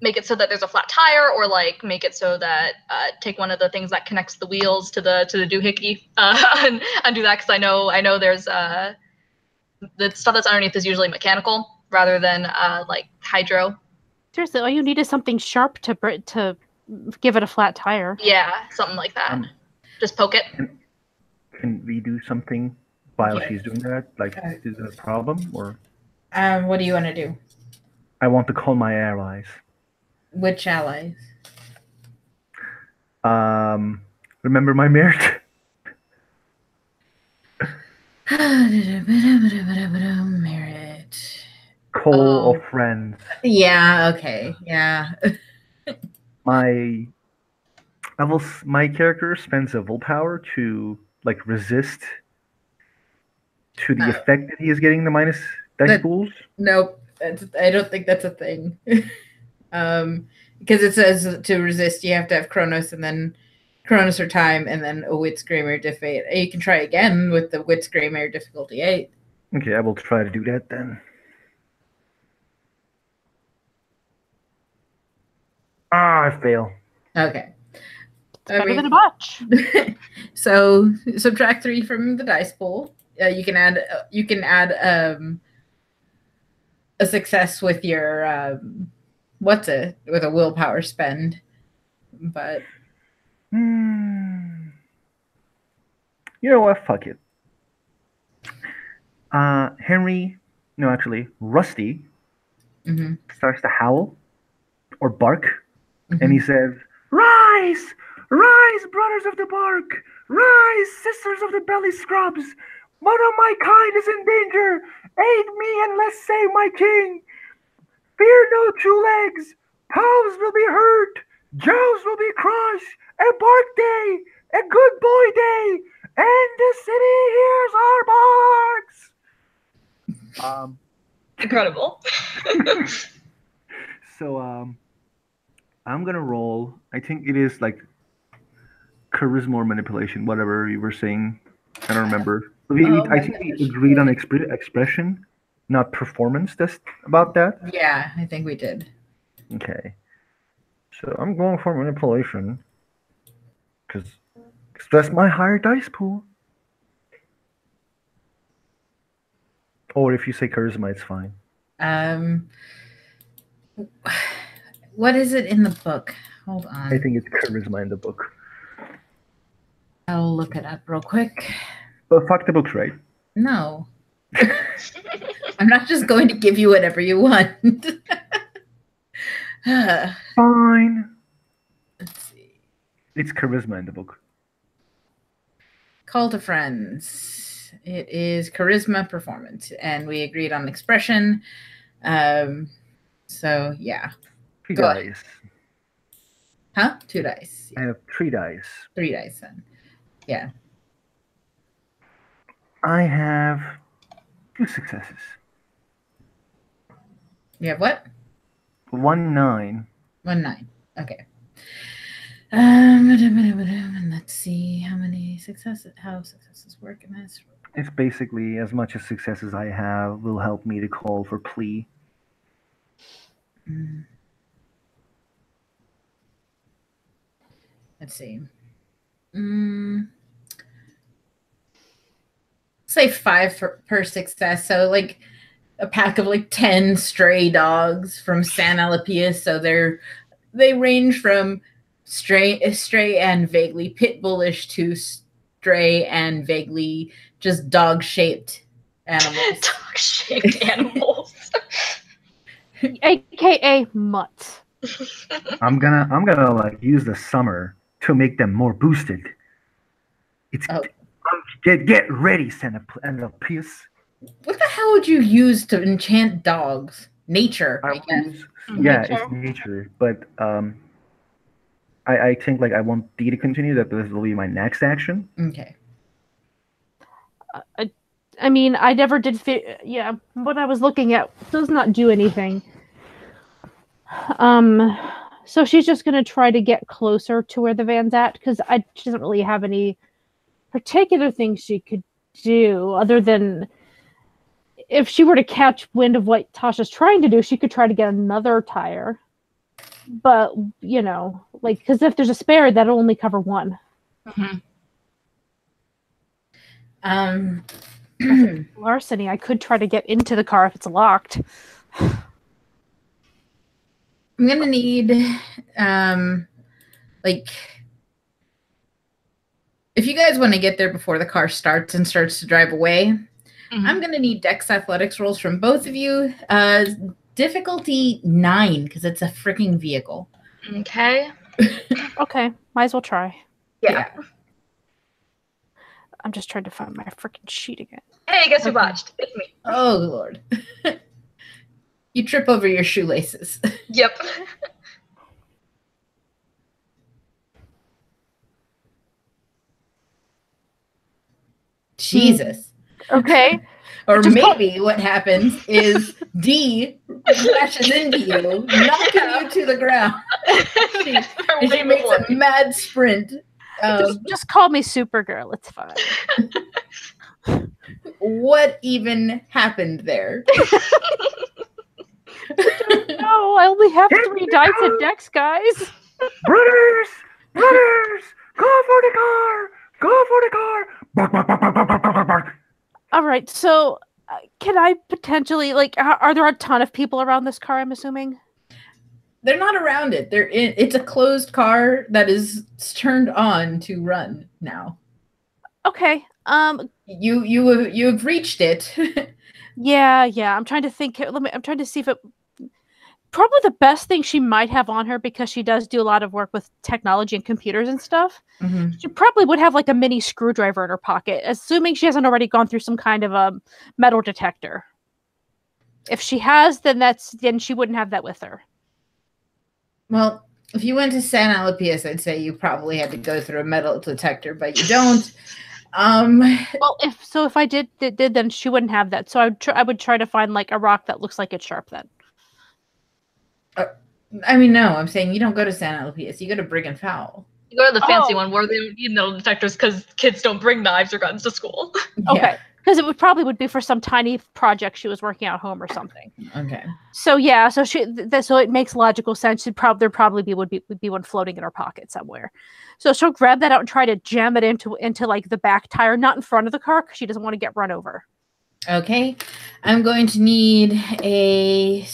make it so that there's a flat tire, or like make it so that take one of the things that connects the wheels to the doohickey and do that, because I know there's the stuff that's underneath is usually mechanical rather than like hydro. Seriously, all you need is something sharp to give it a flat tire. Yeah, something like that. Just poke it. Can we do something while Okay. she's doing that? Like, is it a problem or? What do you want to do? I want to call my allies. Which allies? Remember my merit? Merit. Call of friends. Yeah. Okay. Yeah. My character spends a willpower to like resist to the effect that he is getting the minus dice pools. Nope. I don't think that's a thing. Because it says to resist, you have to have Chronos and then Chronos or time and then a Wit Screamer defeat. You can try again with the Wit Screamer difficulty 8. Okay, I will try to do that then. I fail. Okay. It's better than a botch. So subtract 3 from the dice pool. You can add a success with your with a willpower spend, but you know what? Fuck it. Rusty starts to howl or bark, and he says, "Rise, rise, brothers of the bark! Rise, sisters of the belly scrubs! One of my kind is in danger! Aid me and let's save my king! Fear no two legs! Paws will be hurt! Jaws will be crushed! A bark day! A good boy day! And the city hears our barks!" Incredible. So, I'm gonna roll. I think it is like charisma or manipulation, whatever you were saying. I don't remember. I think we agreed on expression, not performance. That's about that. Yeah, I think we did. Okay. So I'm going for manipulation because that's my higher dice pool. Or if you say charisma, it's fine. What is it in the book? Hold on. I think it's charisma in the book. I'll look it up real quick. But fuck the books, right? No. I'm not just going to give you whatever you want. Fine. Let's see. It's charisma in the book. Call to friends. It is charisma performance, and we agreed on expression. So yeah. 3 Go ahead. dice. Huh? 2 dice. I have 3 dice. 3 dice then. Yeah. I have 2 successes. You have what? 1 9. 1 9. Okay. Let's see how successes work in this. It's basically as much as successes I have will help me to call for plea. Let's see. Say 5 per success. So like a pack of like 10 stray dogs from San Alapias. So they range from stray and vaguely pit bullish to stray and vaguely just dog-shaped animals. Dog-shaped animals. AKA mutt. I'm gonna like use the summer to make them more boosted. It's get ready, Santa Alapias. What the hell would you use to enchant dogs? Nature, I guess. Yeah, it's nature. But I think like I want D to continue. That this will be my next action. Okay. I mean, I never did yeah, what I was looking at does not do anything. So she's just gonna try to get closer to where the van's at because she doesn't really have any particular things she could do other than if she were to catch wind of what Tasha's trying to do, she could try to get another tire. But, you know, like, because if there's a spare, that'll only cover one. Larceny, I could try to get into the car if it's locked. I'm gonna need, like, if you guys want to get there before the car starts and starts to drive away, I'm going to need Dex athletics rolls from both of you. Difficulty 9, because it's a freaking vehicle. Okay. Okay, might as well try. Yeah. I'm just trying to find my freaking sheet again. Hey, guess who botched? It's me. Oh, Lord. You trip over your shoelaces. Yep. Jesus. Okay. Or maybe what happens is D crashes into you, knocking you to the ground. she makes a mad sprint. Just call me Supergirl. It's fine. What even happened there? No, I only have 3 dice at Dex, guys. Brothers! Brothers! Go for the car! Go for the car! Bark, bark, bark, bark, bark, bark, bark, bark. All right, so can I potentially, like, are there a ton of people around this car, I'm assuming? They're not around it. It's a closed car that is turned on to run now. Okay. You have reached it. Yeah. I'm trying to think. I'm trying to see if it. Probably the best thing she might have on her, because she does do a lot of work with technology and computers and stuff. Mm-hmm. She probably would have like a mini screwdriver in her pocket, assuming she hasn't already gone through some kind of a metal detector. If she has, then she wouldn't have that with her. Well, if you went to San Alapias, I'd say you probably had to go through a metal detector, but you don't. Well, if I did, then she wouldn't have that. So I would try to find like a rock that looks like it's sharp then. I mean, no, I'm saying you don't go to San Alapias. You go to Brig and Fowl. You go to the fancy one where they don't need metal detectors because kids don't bring knives or guns to school. Okay. Because it would be for some tiny project she was working at home or something. Okay. So yeah, so so it makes logical sense. There probably would be one floating in her pocket somewhere. So she'll grab that out and try to jam it into like the back tire, not in front of the car, because she doesn't want to get run over. Okay. I'm going to need a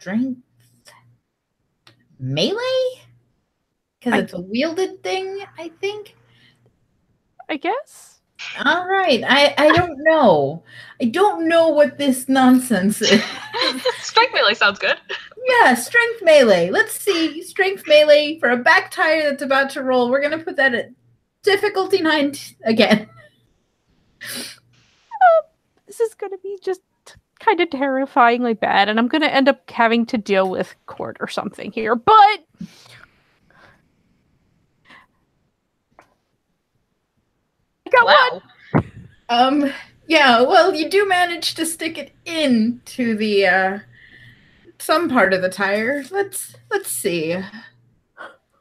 strength melee, because it's a wielded thing, I think. I guess. All right. I don't know. I don't know what this nonsense is. Strength melee sounds good. Yeah, strength melee. Let's see. Strength melee for a back tire that's about to roll. We're going to put that at difficulty 9 again. This is going to be just kind of terrifyingly bad, and I'm going to end up having to deal with court or something here, but... Wow. Yeah, well, you do manage to stick it into the some part of the tire. Let's see.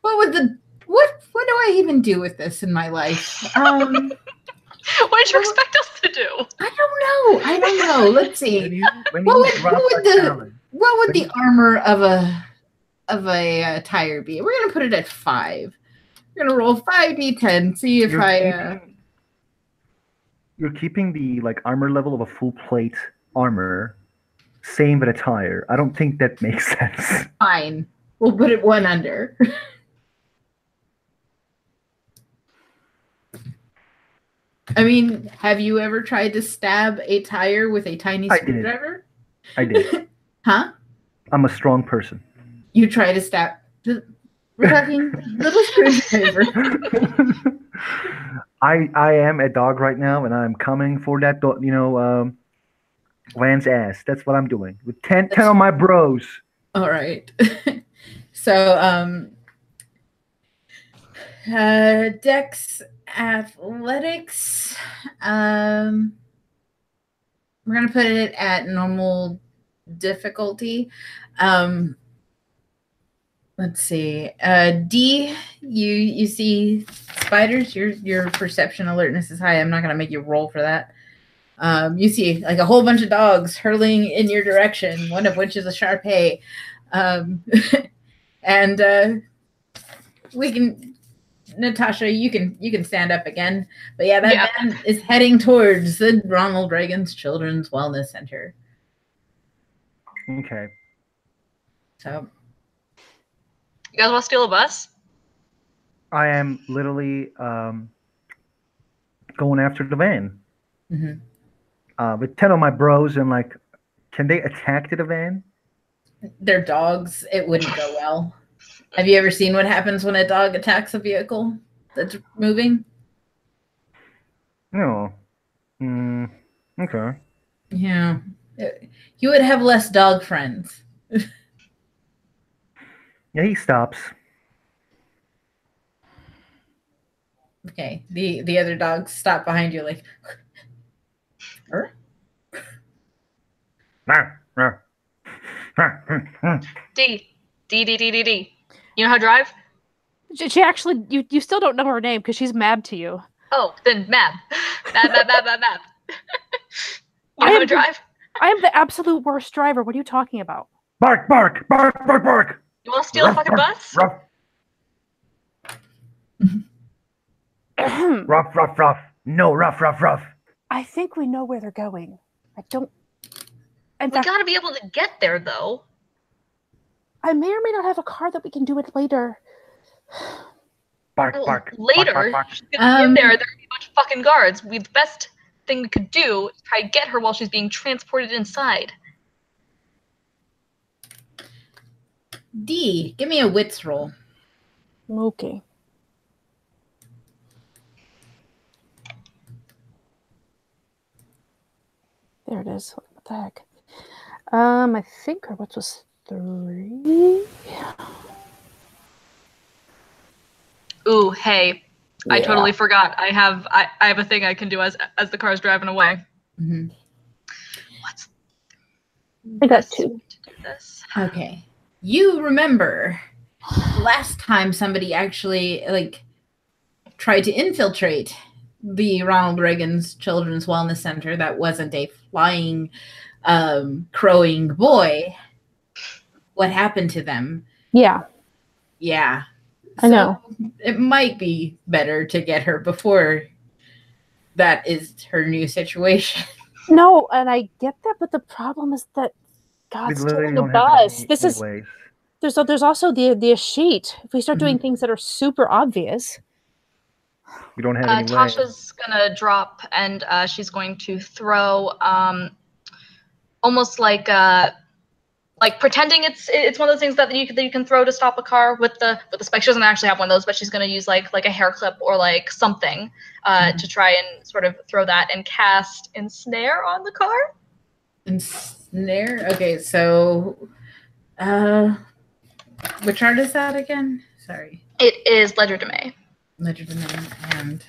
What do I even do with this in my life? What did you expect us to do? I don't know. Let's see. What would the armor of a tire be? We're gonna put it at 5. We're gonna roll 5d10. See if You're keeping the like armor level of a full plate armor, same but a tire. I don't think that makes sense. Fine. We'll put it 1 under. I mean, have you ever tried to stab a tire with a tiny screwdriver? I did. Huh? I'm a strong person. You try to stab... We're talking little screwdriver. I am a dog right now, and I'm coming for that, Land's ass. That's what I'm doing. With 10 of my bros. All right. So, Dex Athletics. We're going to put it at normal difficulty. Let's see. D, you see spiders. Your perception alertness is high. I'm not gonna make you roll for that. You see like a whole bunch of dogs hurtling in your direction, one of which is a Shar-Pei. And we can, Natasha, you can stand up again. But yeah, that man is heading towards the Ronald Reagan's Children's Wellness Center. Okay. So. You guys want to steal a bus? I am literally going after the van with 10 of my bros, and like, can they attack the van? They're dogs. It wouldn't go well. Have you ever seen what happens when a dog attacks a vehicle that's moving? No. Okay. Yeah. You would have less dog friends. Yeah, he stops. Okay. The other dogs stop behind you like "Er?" D. D, D, D, D, D. You know how to drive? She actually, you still don't know her name because she's mad to you. Oh, then Mab. Mab. You know how to drive? I am the absolute worst driver. What are you talking about? Bark, bark, bark, bark, bark. You want to steal a fucking bus? Ruff, ruff, ruff, ruff. No, ruff, ruff, ruff. I think we know where they're going. I don't. In We fact, gotta be able to get there, though. I may or may not have a car that we can do it later. Bark, Well, bark. later, Bark, bark, bark. she's gonna get there. There'll be a bunch of fucking guards. The best thing we could do is try to get her while she's being transported inside. D, give me a wits roll. Okay. There it is. What the heck? I think her wits was 3. Ooh, hey. I Yeah. totally forgot. I have a thing I can do as the car's driving away. Mm-hmm. What's I got best 2. way to do this? Okay. You remember last time somebody actually tried to infiltrate the Ronald Reagan's Children's Wellness Center that wasn't a flying, crowing boy. What happened to them? Yeah, Yeah. I know. It might be better to get her before that is her new situation. No, and I get that, but the problem is that We God's literally stealing the don't have bus. any This is ways. there's also the sheet. If we start doing things that are super obvious, We don't have any ways. Tasha's gonna drop, and she's going to throw almost like pretending it's one of those things that you can throw to stop a car with the spike. She doesn't actually have one of those, but she's gonna use like a hair clip or like something to try and sort of throw that and cast ensnare on the car. Ensnare? Okay, so which art is that again? Sorry. It is legerdemain. Legerdemain and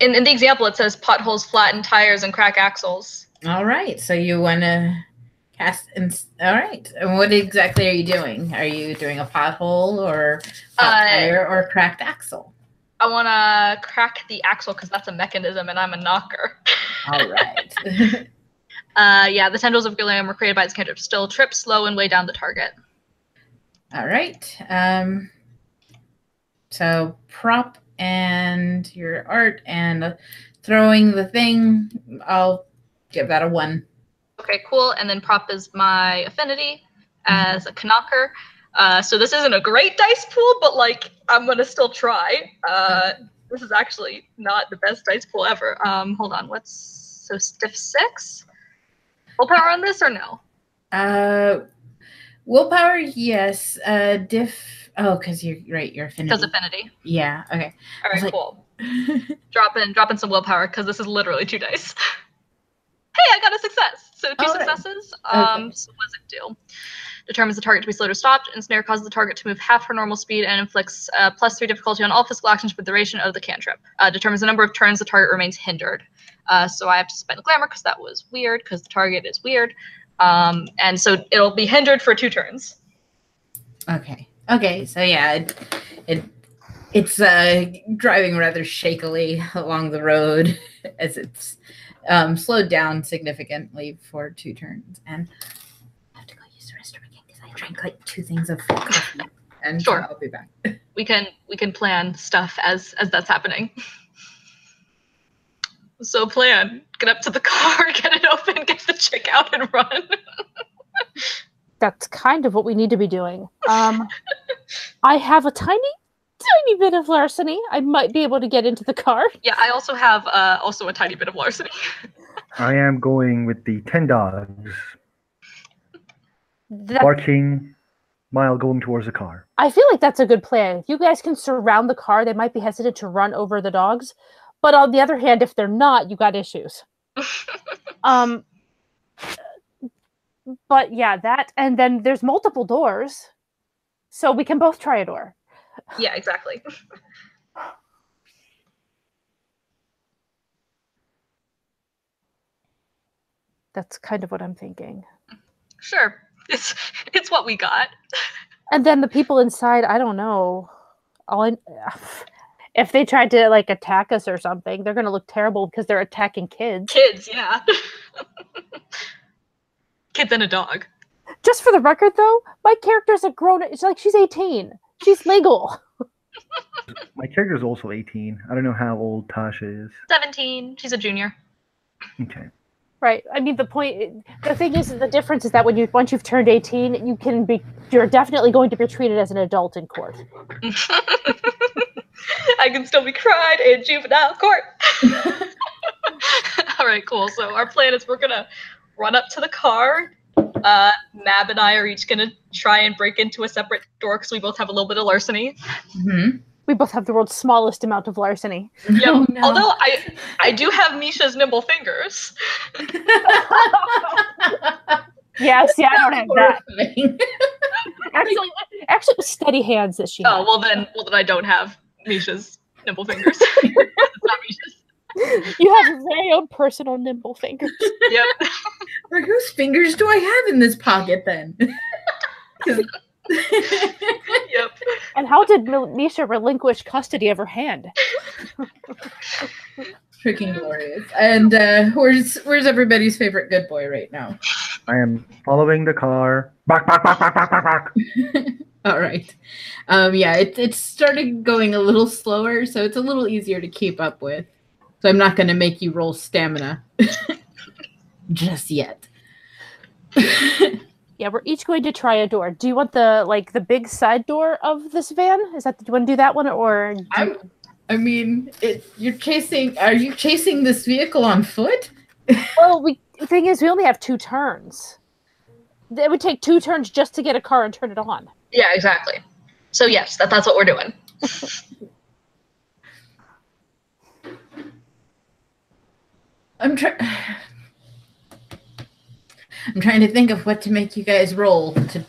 In the example, it says potholes, flatten tires, and crack axles. all right. So you want to cast all right. And what exactly are you doing? Are you doing a pothole or flat tire or cracked axle? I want to crack the axle because that's a mechanism, and I'm a knocker. All right. Yeah, the tendrils of Gilliam were created by its cantrip. Still trip, slow, and weigh down the target. All right. So prop and your art and throwing the thing, I'll give that a 1. Okay, cool. And then prop is my affinity as a knocker. So this isn't a great dice pool, but like I'm gonna still try. This is actually not the best dice pool ever. Hold on. So stiff 6? Willpower on this or no? Willpower, yes. Diff. Oh, because you're right. You're affinity. Because affinity. Yeah. Okay. All right, cool. Drop in some willpower because this is literally 2 dice. Hey, I got a success. So 2 successes. So what does it do? Determines the target to be slowed or stopped. Ensnare causes the target to move half her normal speed and inflicts +3 difficulty on all physical actions for the duration of the cantrip. Determines the number of turns the target remains hindered. So I have to spend glamour because that was weird because the target is weird. And so it'll be hindered for 2 turns. Okay. Okay. So yeah, it's driving rather shakily along the road as it's slowed down significantly for 2 turns. And I have to go use the restroom again because I drank like 2 things of coffee. And Sure. I'll be back. We can plan stuff as that's happening. So plan. Get up to the car, get it open, get the chick out and run. that's kind of what we need to be doing. I have a tiny bit of larceny. I might be able to get into the car. Yeah, I also have also a tiny bit of larceny. I am going with the 10 dogs, barking while going towards the car. I feel like that's a good plan. If you guys can surround the car, they might be hesitant to run over the dogs. But on the other hand, if they're not, you got issues. But yeah, that, and then there's multiple doors, so we can both try a door. Yeah, exactly. That's kind of what I'm thinking. Sure, it's what we got. And then the people inside, I don't know. If they tried to like attack us or something, they're gonna look terrible because they're attacking kids. Kids, yeah. Kids and a dog. Just for the record, though, my character's a grown. It's like she's 18. She's legal. My character is also 18. I don't know how old Tasha is. 17. She's a junior. Okay. Right. I mean, the thing is, the difference is that once you've turned 18, you're definitely going to be treated as an adult in court. I can still be tried in juvenile court. All right, cool. So our plan is we're gonna run up to the car. Mab and I are each gonna try and break into a separate door because we both have a little bit of larceny. Mm-hmm. We both have the world's smallest amount of larceny. Yep. Oh, no. Although I do have Misha's nimble fingers. Yeah, see, I don't have that. Actually, it was steady hands that she had. Oh, well then I don't have Misha's nimble fingers. It's not Misha's. You have your very own personal nimble fingers. Yep. Or whose fingers do I have in this pocket then? Yep. And how did Misha relinquish custody of her hand? Freaking glorious. And where's everybody's favorite good boy right now? I am following the car. Bark, bark, bark, bark, bark, bark, bark. All right. Yeah, it started going a little slower, so it's a little easier to keep up with. So I'm not going to make you roll stamina just yet. Yeah, we're each going to try a door. Do you want the big side door of this van? Do you want to do that one, or? Are you chasing this vehicle on foot? Well, the thing is, we only have 2 turns. It would take 2 turns just to get a car and turn it on. Yeah, exactly. So yes, that's what we're doing. I'm trying to think of what to make you guys roll to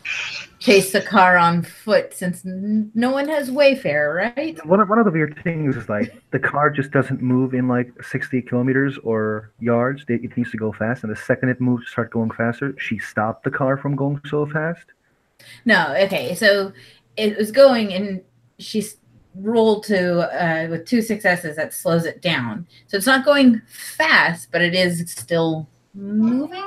chase a car on foot, since no one has Wayfair, right? One of the weird things is like the car just doesn't move in like 60 kilometers or yards. It needs to go fast, and the second it moves to start going faster, she stopped the car from going so fast. No, okay, so it was going, and she rolled to with 2 successes. That slows it down. So it's not going fast, but it is still moving.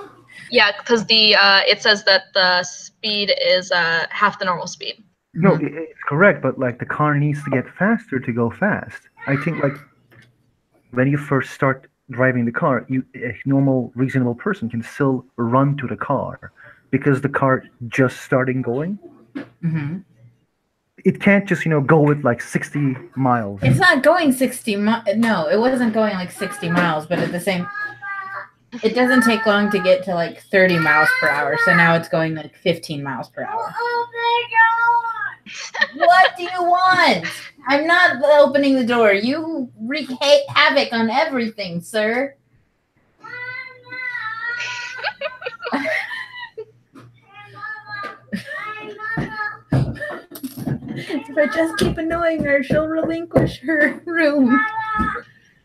Yeah, because it says that the speed is half the normal speed. No, it's correct, but like the car needs to get faster to go fast. I think like when you first start driving the car, a normal, reasonable person can still run to the car because the car just starting going. Mm-hmm. It can't just go with like 60 miles. It's not going 60 miles. No, it wasn't going like 60 miles, but at the same. It doesn't take long to get to like 30 miles per hour, so now it's going like 15 miles per hour. Oh my God! What do you want? I'm not opening the door. You wreak havoc on everything, sir. If I just keep annoying her, she'll relinquish her room.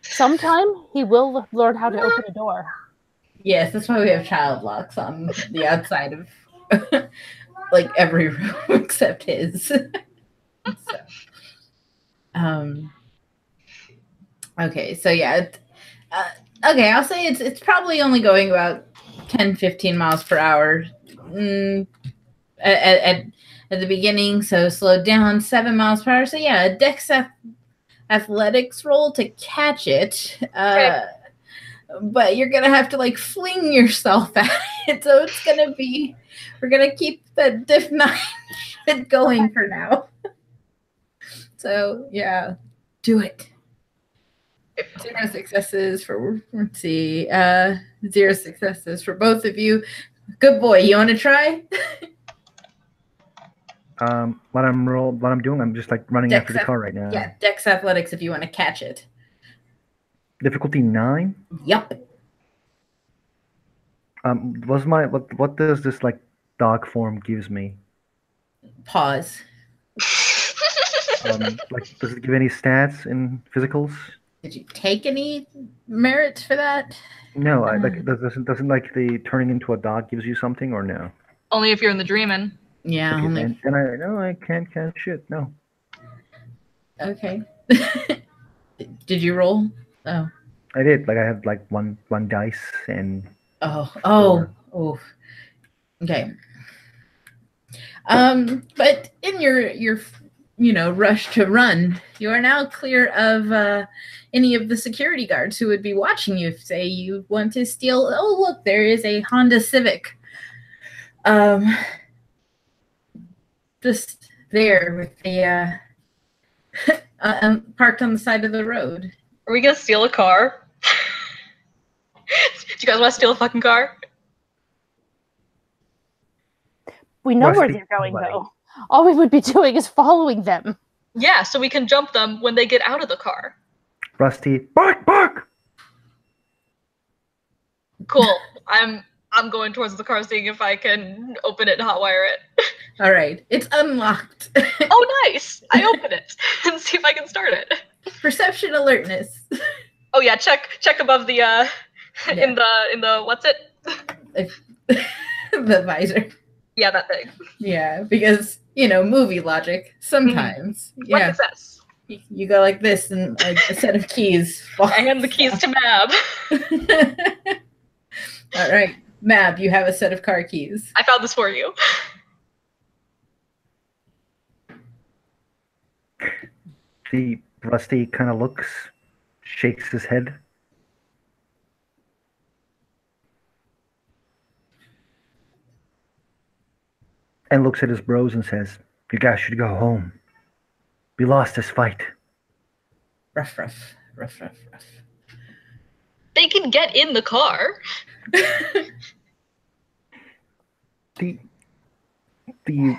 Sometime he will learn how to open a door. Yes, that's why we have child locks on the outside of like every room except his. Okay, so yeah. Okay, I'll say it's probably only going about 10, 15 miles per hour at the beginning, so slowed down 7 miles per hour. So yeah, a dex athletics roll to catch it. Right. But you're gonna have to like fling yourself at it, so we're gonna keep the diff 9 shit going for now. So yeah, do it. 0 successes for, let's see, 0 successes for both of you. Good boy. You want to try? What I'm doing, I'm just like running after the car right now. Yeah, Dex Athletics if you want to catch it. Difficulty 9. Yep. What does this like dog form gives me? Pause. Like, does it give any stats in physicals? Did you take any merit for that? No, like doesn't like the turning into a dog gives you something or no? Only if you're in the dreaming. Yeah. Okay, Only... and I can't catch shit. No. Okay. Did you roll? Oh. I did. Like I had like one dice and. Oh. Okay. But in your rush to run, you are now clear of any of the security guards who would be watching you if, say, you want to steal. Oh, look, there is a Honda Civic. Just there with the parked on the side of the road. Are we gonna steal a car? Do you guys want to steal a fucking car? We know where they're going, though. All we would be doing is following them. Yeah, so we can jump them when they get out of the car. Rusty, bark! Cool. I'm going towards the car, seeing if I can open it and hotwire it. All right, it's unlocked. Oh, nice! I open it and see if I can start it. Perception alertness. Oh yeah, check above the in the what's it? The visor. Yeah, that thing. Yeah, because movie logic. Sometimes, One success. You go like this, and a set of keys. I hand the keys to Mab. All right, Mab, you have a set of car keys. I found this for you. The Rusty kind of looks, shakes his head. And looks at his bros and says, "You guys should go home. We lost this fight." Ruff. They can get in the car. The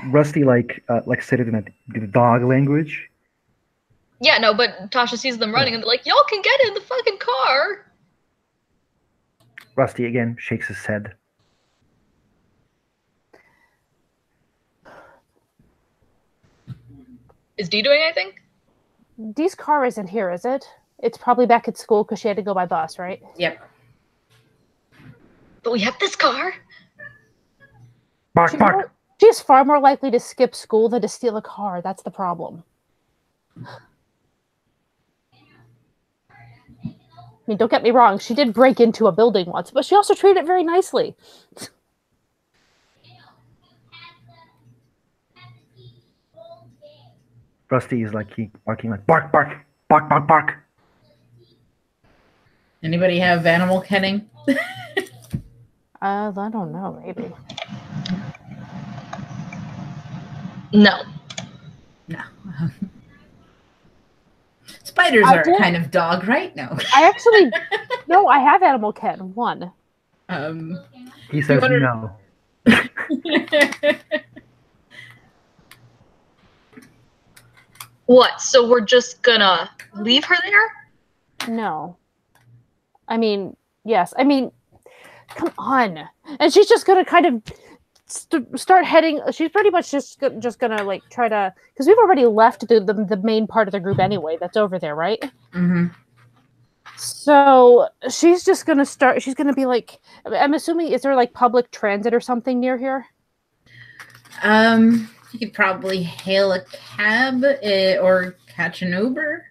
Rusty said it in the dog language. Yeah, no, but Tasha sees them running and they're like, y'all can get in the fucking car. Rusty again shakes his head. Is Dee doing anything? Dee's car isn't here, is it? It's probably back at school because she had to go by bus, right? Yep. But we have this car. Bark. She's far more likely to skip school than to steal a car. That's the problem. I mean, don't get me wrong. She did break into a building once, but she also treated it very nicely. Rusty is barking like bark. Anybody have animal kenning? I don't know, maybe. No. Spiders are a kind of dog, right? No. I actually no. I have animal ken 1. He says no. What? So we're just gonna leave her there? No. I mean, yes. I mean, come on. And she's just gonna kind of start heading. She's pretty much just gonna try to, because we've already left the main part of the group anyway. That's over there, right? Mm-hmm. So she's just gonna start. She's gonna be like, I'm assuming, is there public transit or something near here? You could probably hail a cab or catch an Uber.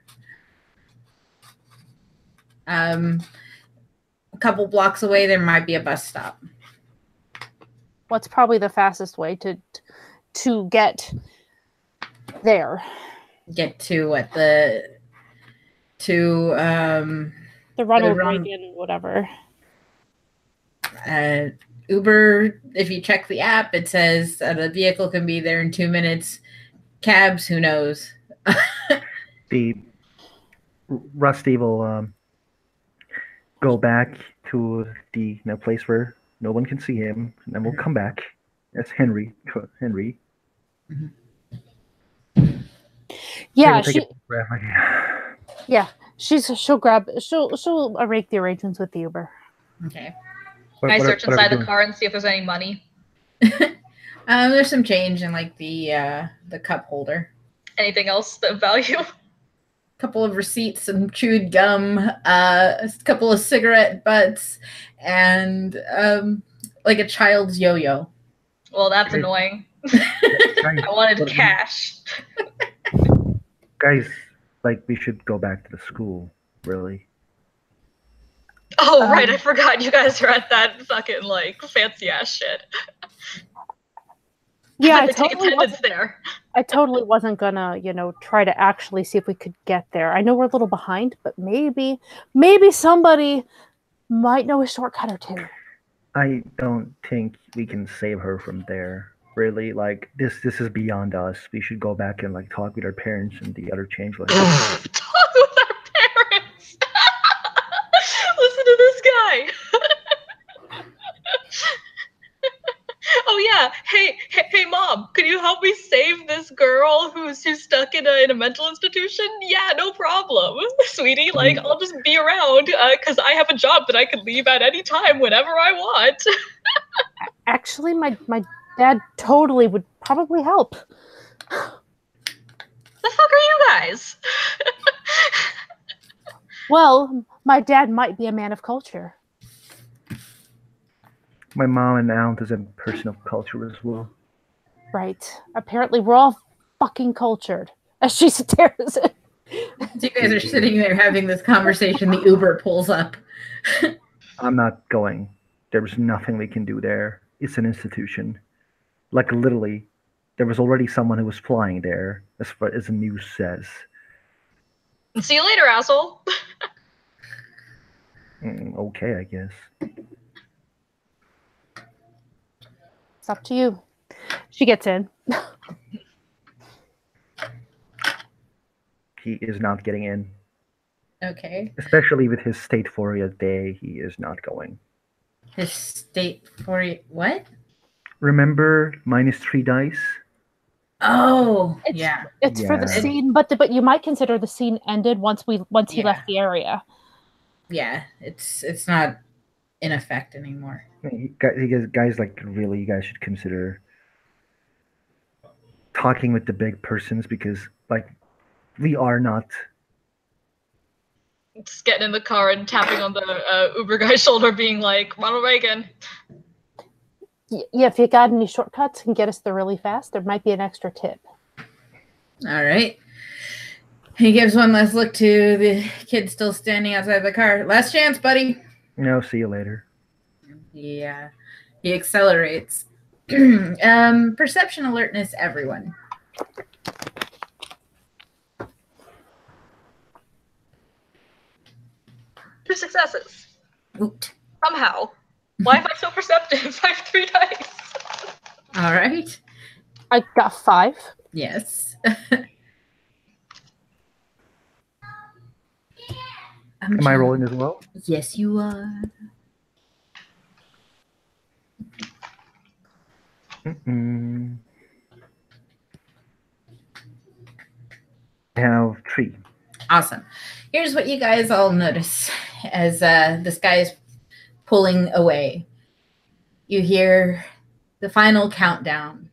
A couple blocks away, there might be a bus stop. What's probably the fastest way to get there? Get to what the Ronald Reagan, whatever. Uber, if you check the app, it says the vehicle can be there in 2 minutes. Cabs, who knows? The Rusty will go back to the place where no one can see him, and then we'll come back as Henry. Henry. Yeah, Take a deep breath, like, yeah, she'll arrange the arrangements with the Uber. Okay. Can I search what are we inside the doing? car and see if there's any money? There's some change in like the cup holder. Anything else of value? Couple of receipts, some chewed gum, a couple of cigarette butts, and like a child's yo-yo. Well, that's Okay. annoying. Guys, I wanted what- cash. Guys, like we should go back to the school. Really? Oh, right, I forgot you guys are at that fucking, like, fancy-ass shit. Yeah, I take attendance there. I totally wasn't gonna, try to actually see if we could get there. I know we're a little behind, but maybe somebody might know a shortcut or two. I don't think we can save her from there. Really, like this is beyond us. We should go back and like talk with our parents and the other changelings. Talk with our parents. Listen to this guy. Oh yeah, hey, mom, could you help me save this girl who's stuck in a mental institution? Yeah, no problem, sweetie. Like, I'll just be around because I have a job that I can leave at any time whenever I want. Actually, my dad totally would probably help. The fuck are you guys? Well, my dad might be a man of culture. My mom and aunt is a person of culture as well. Right. Apparently, we're all fucking cultured. As she stares at. So you guys are sitting there having this conversation. The Uber pulls up. I'm not going. There's nothing we can do there. It's an institution. Like literally, there was already someone who was flying there, as far as the news says. See you later, asshole. Okay, I guess. It's up to you. She gets in. He is not getting in. Okay. Especially with his state for a day, he is not going. His state for what? Remember -3 dice? Oh, It's yeah. for the scene, but you might consider the scene ended once he left the area. Yeah, it's not in effect anymore. Guys, like really, you guys should consider talking with the big persons because, like, we are not. Just getting in the car and tapping on the Uber guy's shoulder, being like, Ronald Reagan. Yeah, if you got any shortcuts and get us there really fast, there might be an extra tip. All right. He gives one last look to the kid still standing outside the car. Last chance, buddy. No, see you later. Yeah. He accelerates. Perception alertness, everyone. Two successes. Oot. Somehow. Why am I so perceptive? I have 3 dice. All right. I got 5. Yes. Am I rolling as well? Yes, you are. I have 3. Awesome. Here's what you guys all notice as this guy is pulling away. You hear the final countdown.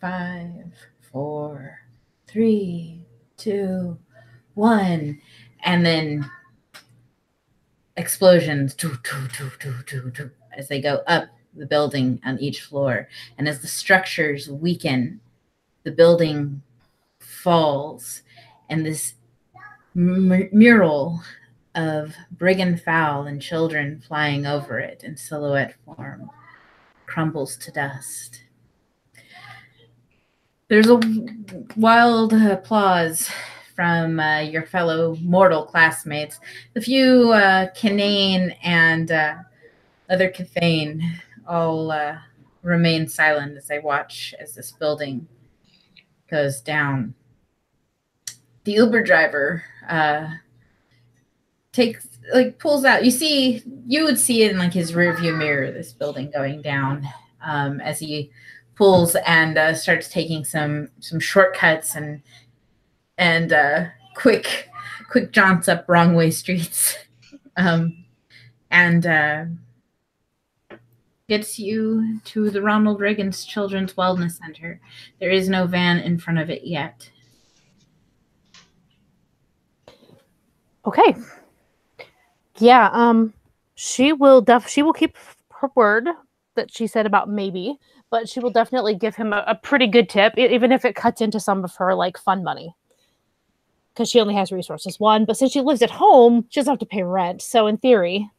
5, 4, 3, 2, 1. And then explosions as they go up the building on each floor. And as the structures weaken, the building falls, and this mural of brigand fowl and children flying over it in silhouette form crumbles to dust. There's a wild applause from your fellow mortal classmates. The few Canane and other Cathane all remain silent as they watch as this building goes down. the Uber driver pulls out. You would see it in like his rear view mirror, this building going down, as he pulls and starts taking some shortcuts and quick jaunts up wrong way streets, and gets you to the Ronald Reagan's Children's Wellness Center. There is no van in front of it yet. Okay. Yeah, she will keep her word that she said about maybe, but she will definitely give him a pretty good tip, even if it cuts into some of her like fun money. Because she only has resources, one, but since she lives at home, she doesn't have to pay rent. So in theory,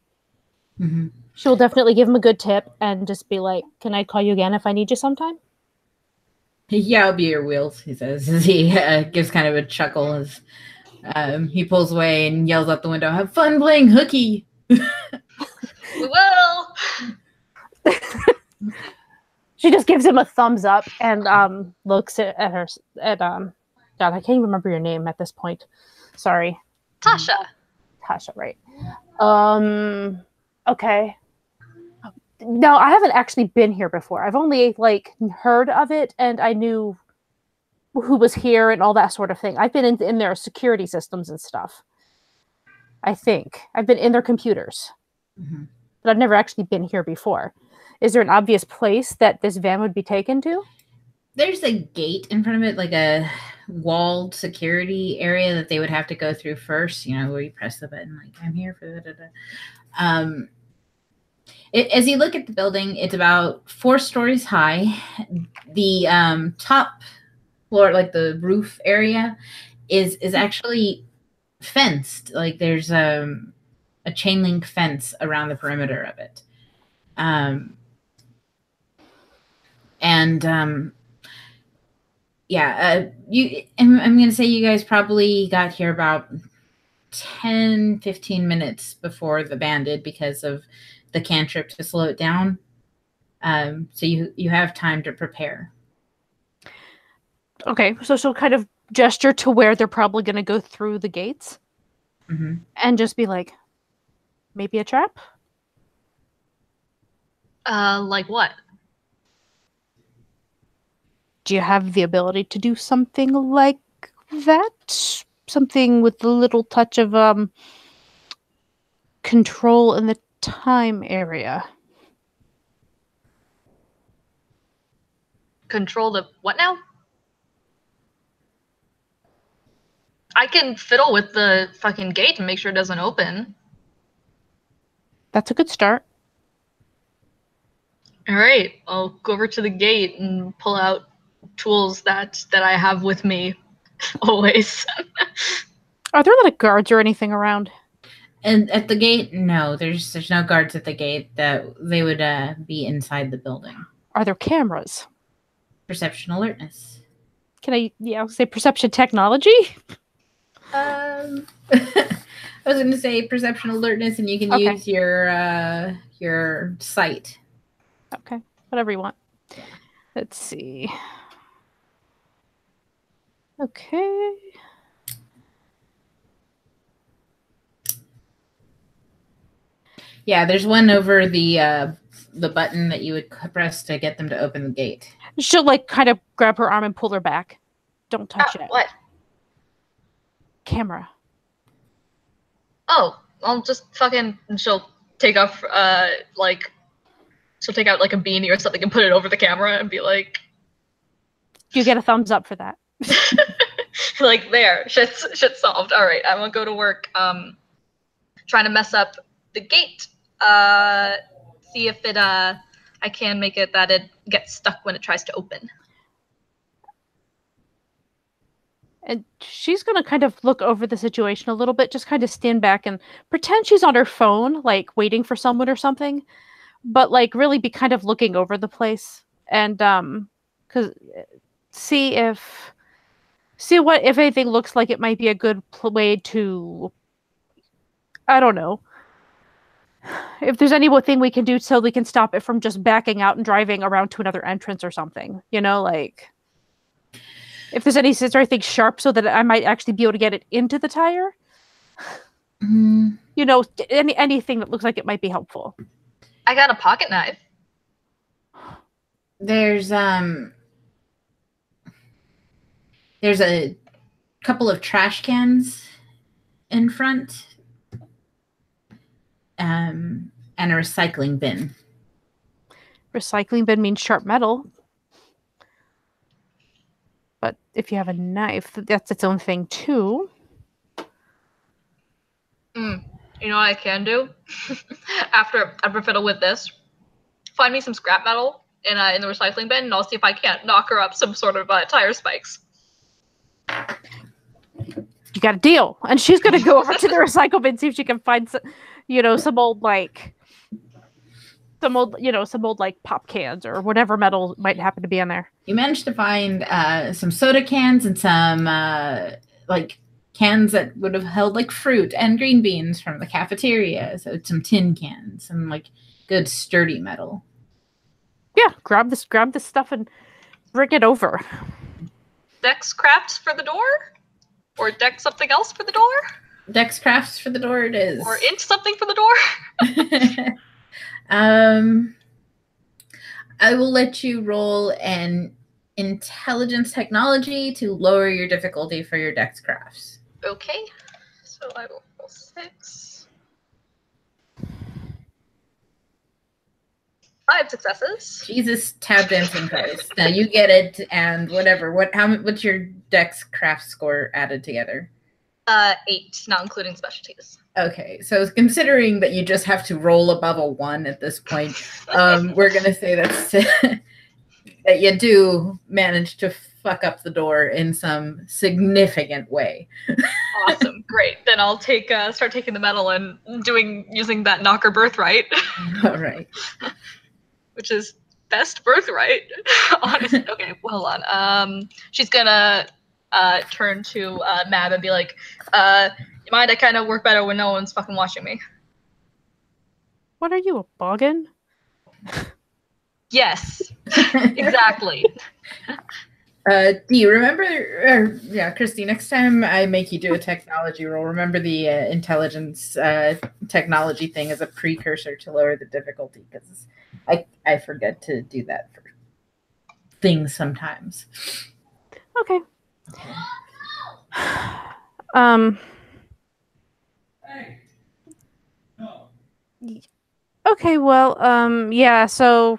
she will definitely give him a good tip and just be like, "Can I call you again if I need you sometime?" Yeah, I'll be your wheels, he says, as he gives kind of a chuckle as he pulls away and yells out the window, "Have fun playing hooky." We will. She just gives him a thumbs up and looks at her God, I can't even remember your name at this point. Sorry. Tasha, right. Okay. No, I haven't actually been here before. I've only like heard of it, and I knew who was here and all that sort of thing. I've been in their security systems and stuff. I think I've been in their computers, but I've never actually been here before. Is there an obvious place that this van would be taken to? There's a gate in front of it, like a walled security area that they would have to go through first, where you press the button, like, "I'm here for da-da-da." As you look at the building, it's about 4 stories high. The top floor, like the roof area, is actually fenced. Like there's a chain link fence around the perimeter of it. I'm going to say you guys probably got here about 10-15 minutes before the band did because of the cantrip to slow it down. So you have time to prepare. Okay, so she'll kind of gesture to where they're probably going to go through the gates and just be like, maybe a trap? Like what? Do you have the ability to do something like that? Something with a little touch of control in the time area. Control the what now? I can fiddle with the fucking gate and make sure it doesn't open. That's a good start. All right, I'll go over to the gate and pull out tools that I have with me always. Are there like guards or anything around? And at the gate, no, there's no guards at the gate. That they would be inside the building. Are there cameras? Perception alertness. Can I say perception technology? I was going to say perception alertness, and you can use your sight. Okay, whatever you want. Let's see. Okay. Yeah, there's one over the button that you would press to get them to open the gate. She'll like kind of grab her arm and pull her back. Don't touch it. What? Camera. Oh, I'll just fucking. She'll take off she'll take out like a beanie or something and put it over the camera and be like, "You get a thumbs up for that." Like there, shit's solved. All right, I'm gonna go to work. Trying to mess up the gate. See if it I can make it that it gets stuck when it tries to open. And she's going to kind of look over the situation a little bit, just kind of stand back and pretend she's on her phone, like waiting for someone or something, but like really be kind of looking over the place and see if anything looks like it might be a good way to, I don't know, if there's anything we can do so we can stop it from just backing out and driving around to another entrance or something, like. If there's any scissors, I think sharp, so that I might actually be able to get it into the tire. Mm, You know, anything that looks like it might be helpful. I got a pocket knife. there's a couple of trash cans in front, and a recycling bin. Recycling bin means sharp metal. But if you have a knife, that's its own thing too. You know what I can do? After I fiddle with this, find me some scrap metal in the recycling bin, and I'll see if I can't knock her up some sort of tire spikes. You got a deal. And she's going to go over to the recycle bin, see if she can find some, some old like pop cans or whatever metal might happen to be in there. You managed to find some soda cans and some like cans that would have held like fruit and green beans from the cafeteria. So some tin cans, some like good sturdy metal. Yeah, grab this stuff and bring it over. Dex crafts for the door? Or deck something else for the door? Dex crafts for the door it is. Or int something for the door? I will let you roll an intelligence technology to lower your difficulty for your dex crafts. Okay. So I will roll 6. 5 successes. Jesus, tap dancing Christ. Now you get it, and whatever. What's your dex craft score added together? 8, not including specialties. Okay, so considering that you just have to roll above a 1 at this point, we're gonna say that's that you do manage to fuck up the door in some significant way. Awesome, great. Then I'll start taking the metal and using that knocker birthright. All right. Which is best birthright. Honestly. Okay, well, hold on. She's gonna turn to Mab and be like, you mind, I kind of work better when no one's fucking watching me. What are you, a boggin? Yes, exactly. Do you remember, Christy, next time I make you do a technology roll, remember the intelligence technology thing as a precursor to lower the difficulty, because I forget to do that for things sometimes. Okay. Okay, well, yeah, so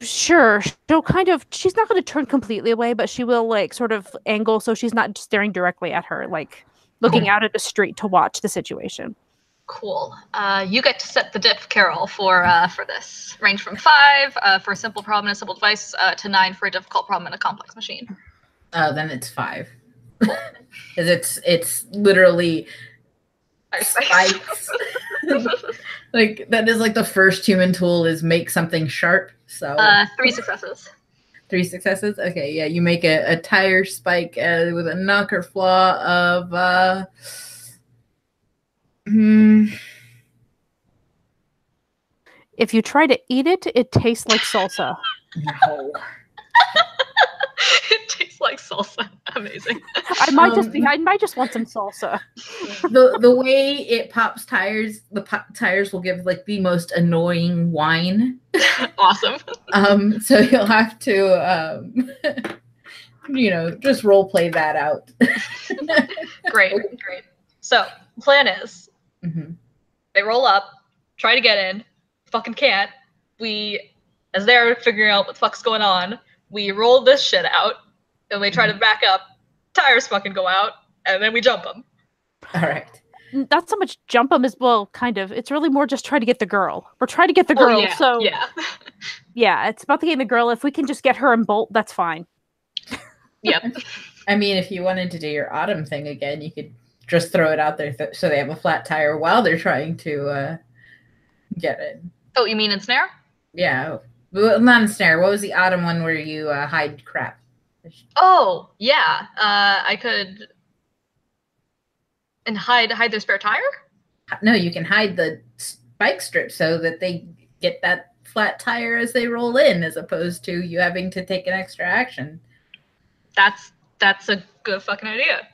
sure, she's not going to turn completely away, but she will like sort of angle so she's not staring directly at her, like looking out at the street to watch the situation. Cool. You get to set the diff, Carol, for this. Range from 5 for a simple problem and a simple device to 9 for a difficult problem and a complex machine. Oh, then it's 5. Cool. Because it's literally spikes. Like that is like the first human tool is make something sharp. So 3 successes. 3 successes. Okay, yeah, you make a tire spike with a knocker flaw of If you try to eat it, it tastes like salsa. No. It tastes like salsa. Amazing. I might just want some salsa. The way it pops tires, tires will give like the most annoying whine. Awesome. So you'll have to just role play that out. Great. So plan is they roll up, try to get in, fucking can't. As they're figuring out what the fuck's going on, we roll this shit out, and they try to back up, tires fucking go out, and then we jump them. All right. Not so much jump them as well, kind of. It's really more just try to get the girl. We're trying to get the girl, so... Yeah. Yeah, it's about getting the girl. If we can just get her and Bolt, that's fine. Yep. I mean, if you wanted to do your autumn thing again, you could just throw it out there so they have a flat tire while they're trying to get it. Oh, you mean ensnare? Yeah. Well, not ensnare. What was the autumn one where you hide crap? Oh, yeah. I could... And hide their spare tire? No, you can hide the spike strip so that they get that flat tire as they roll in, as opposed to you having to take an extra action. That's That's a good fucking idea.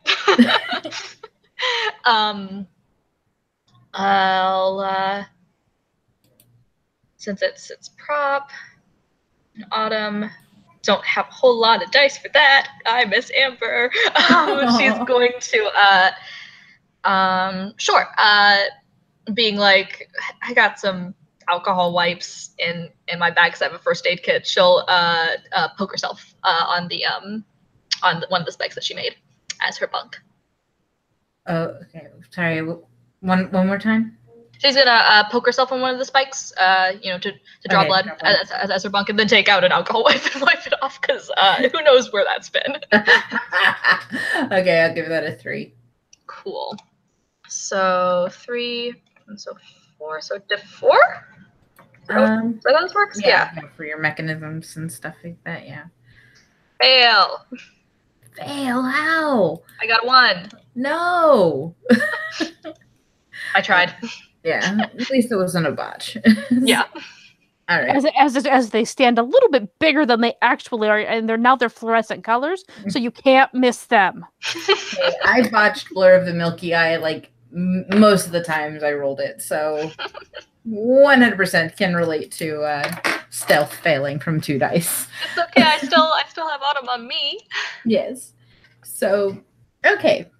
I'll since it's prop autumn, don't have a whole lot of dice for that. I miss Amber. She's going to sure. Being like, I got some alcohol wipes in my bag because I have a first aid kit. She'll poke herself on one of the spikes that she made as her bunk. Oh, okay. Sorry. One more time. She's gonna poke herself on one of the spikes, to draw blood as her bunk, and then take out an alcohol wipe and wipe it off because who knows where that's been. Okay, I'll give that a 3. Cool. So 3, and so 4. So diff 4. Is that how this works? Yeah, for your mechanisms and stuff like that. Yeah. Fail. How? I got a 1. No. I tried. Yeah, at least it wasn't a botch. Yeah. All right. As they stand a little bit bigger than they actually are, and they're fluorescent colors, so you can't miss them. Okay, I botched Blur of the Milky Eye like most of the times I rolled it, so 100% can relate to stealth failing from 2 dice. It's okay. I still have Autumn on me. Yes. So okay.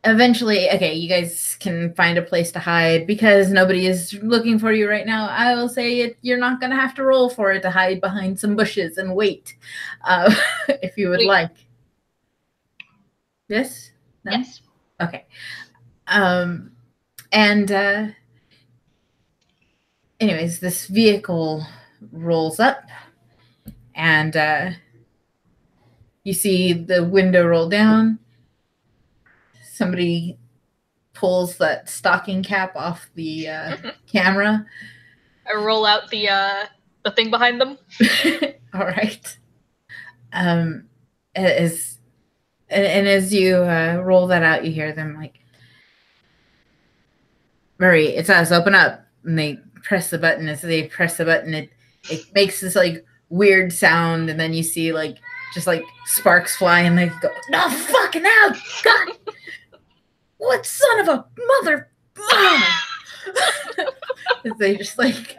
Eventually, okay, you guys can find a place to hide because nobody is looking for you right now. I will say you're not going to have to roll for it to hide behind some bushes and wait if you would like. Yes? No? Yes. Okay. Anyways, this vehicle rolls up and you see the window roll down. Somebody pulls that stocking cap off the camera. I roll out the thing behind them. All right. As you roll that out, you hear them like, "Murray, it's us. Open up!" And they press the button. As they press the button, it makes this like weird sound, and then you see like just like sparks fly, and they go, "No fucking out, God!" What son of a mother? They just like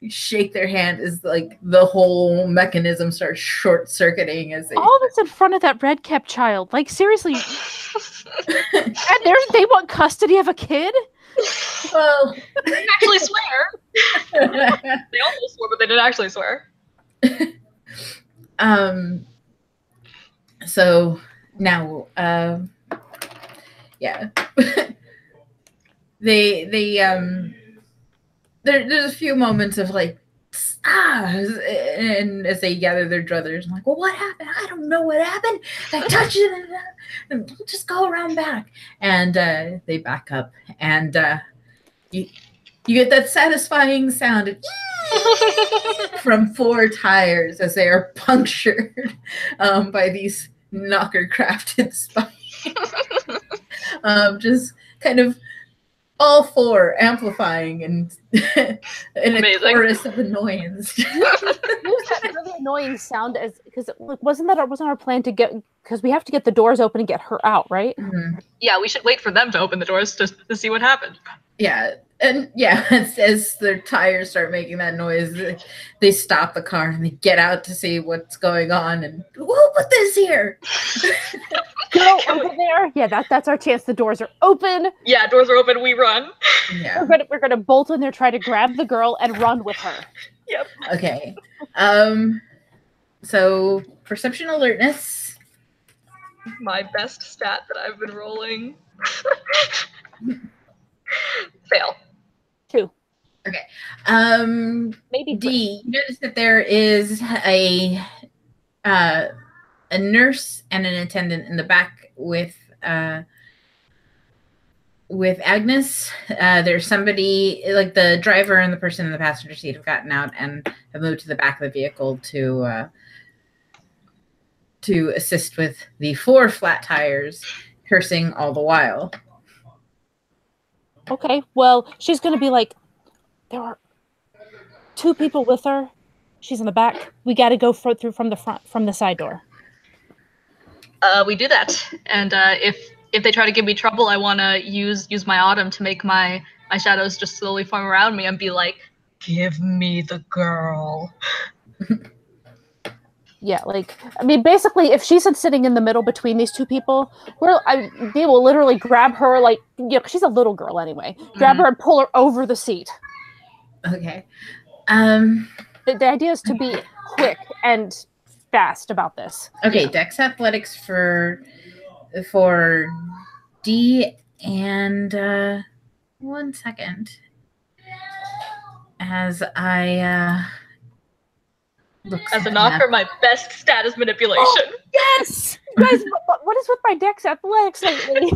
shake their hand as like the whole mechanism starts short circuiting as they all this in front of that red cap child. Like seriously, and they want custody of a kid. Well, they didn't actually swear. They almost swore, but they didn't actually swear. So now, yeah. There's a few moments of like, and as they gather their druthers, I'm like, well, what happened? I don't know what happened. I touched it, and we'll just go around back. And they back up, and you get that satisfying sound from 4 tires as they are punctured by these knocker-crafted spikes. Just kind of all 4 amplifying and in a chorus of annoyance. That really annoying sound because wasn't our plan to get, because we have to get the doors open and get her out, right? Mm-hmm. Yeah, we should wait for them to open the doors to see what happened. Yeah, and yeah, as their tires start making that noise, they stop the car and they get out to see what's going on, and who put this here? Go over there. Yeah, that's our chance. The doors are open. Yeah, doors are open. We run. Yeah, we're gonna bolt in there, try to grab the girl, and run with her. Yep. Okay. So perception alertness. My best stat that I've been rolling. Fail. 2. Okay. Maybe D. You notice that there is a nurse and an attendant in the back with Agnes. There's somebody, like the driver and the person in the passenger seat have gotten out and have moved to the back of the vehicle to assist with the 4 flat tires, cursing all the while. Okay, well, she's going to be like, there are 2 people with her. She's in the back. We got to go through from the front, from the side door. We do that, and if they try to give me trouble, I want to use my autumn to make my shadows just slowly form around me and be like, "Give me the girl." Yeah, like, I mean, basically, if she's sitting in the middle between these two people, they will literally grab her, like, she's a little girl anyway, grab her and pull her over the seat. Okay. The idea is to be quick and fast about this. Okay, Dex Athletics for D, and 1 second. As I as an offer, my best status manipulation. Oh, yes, guys. What is with my Dex Athletics lately?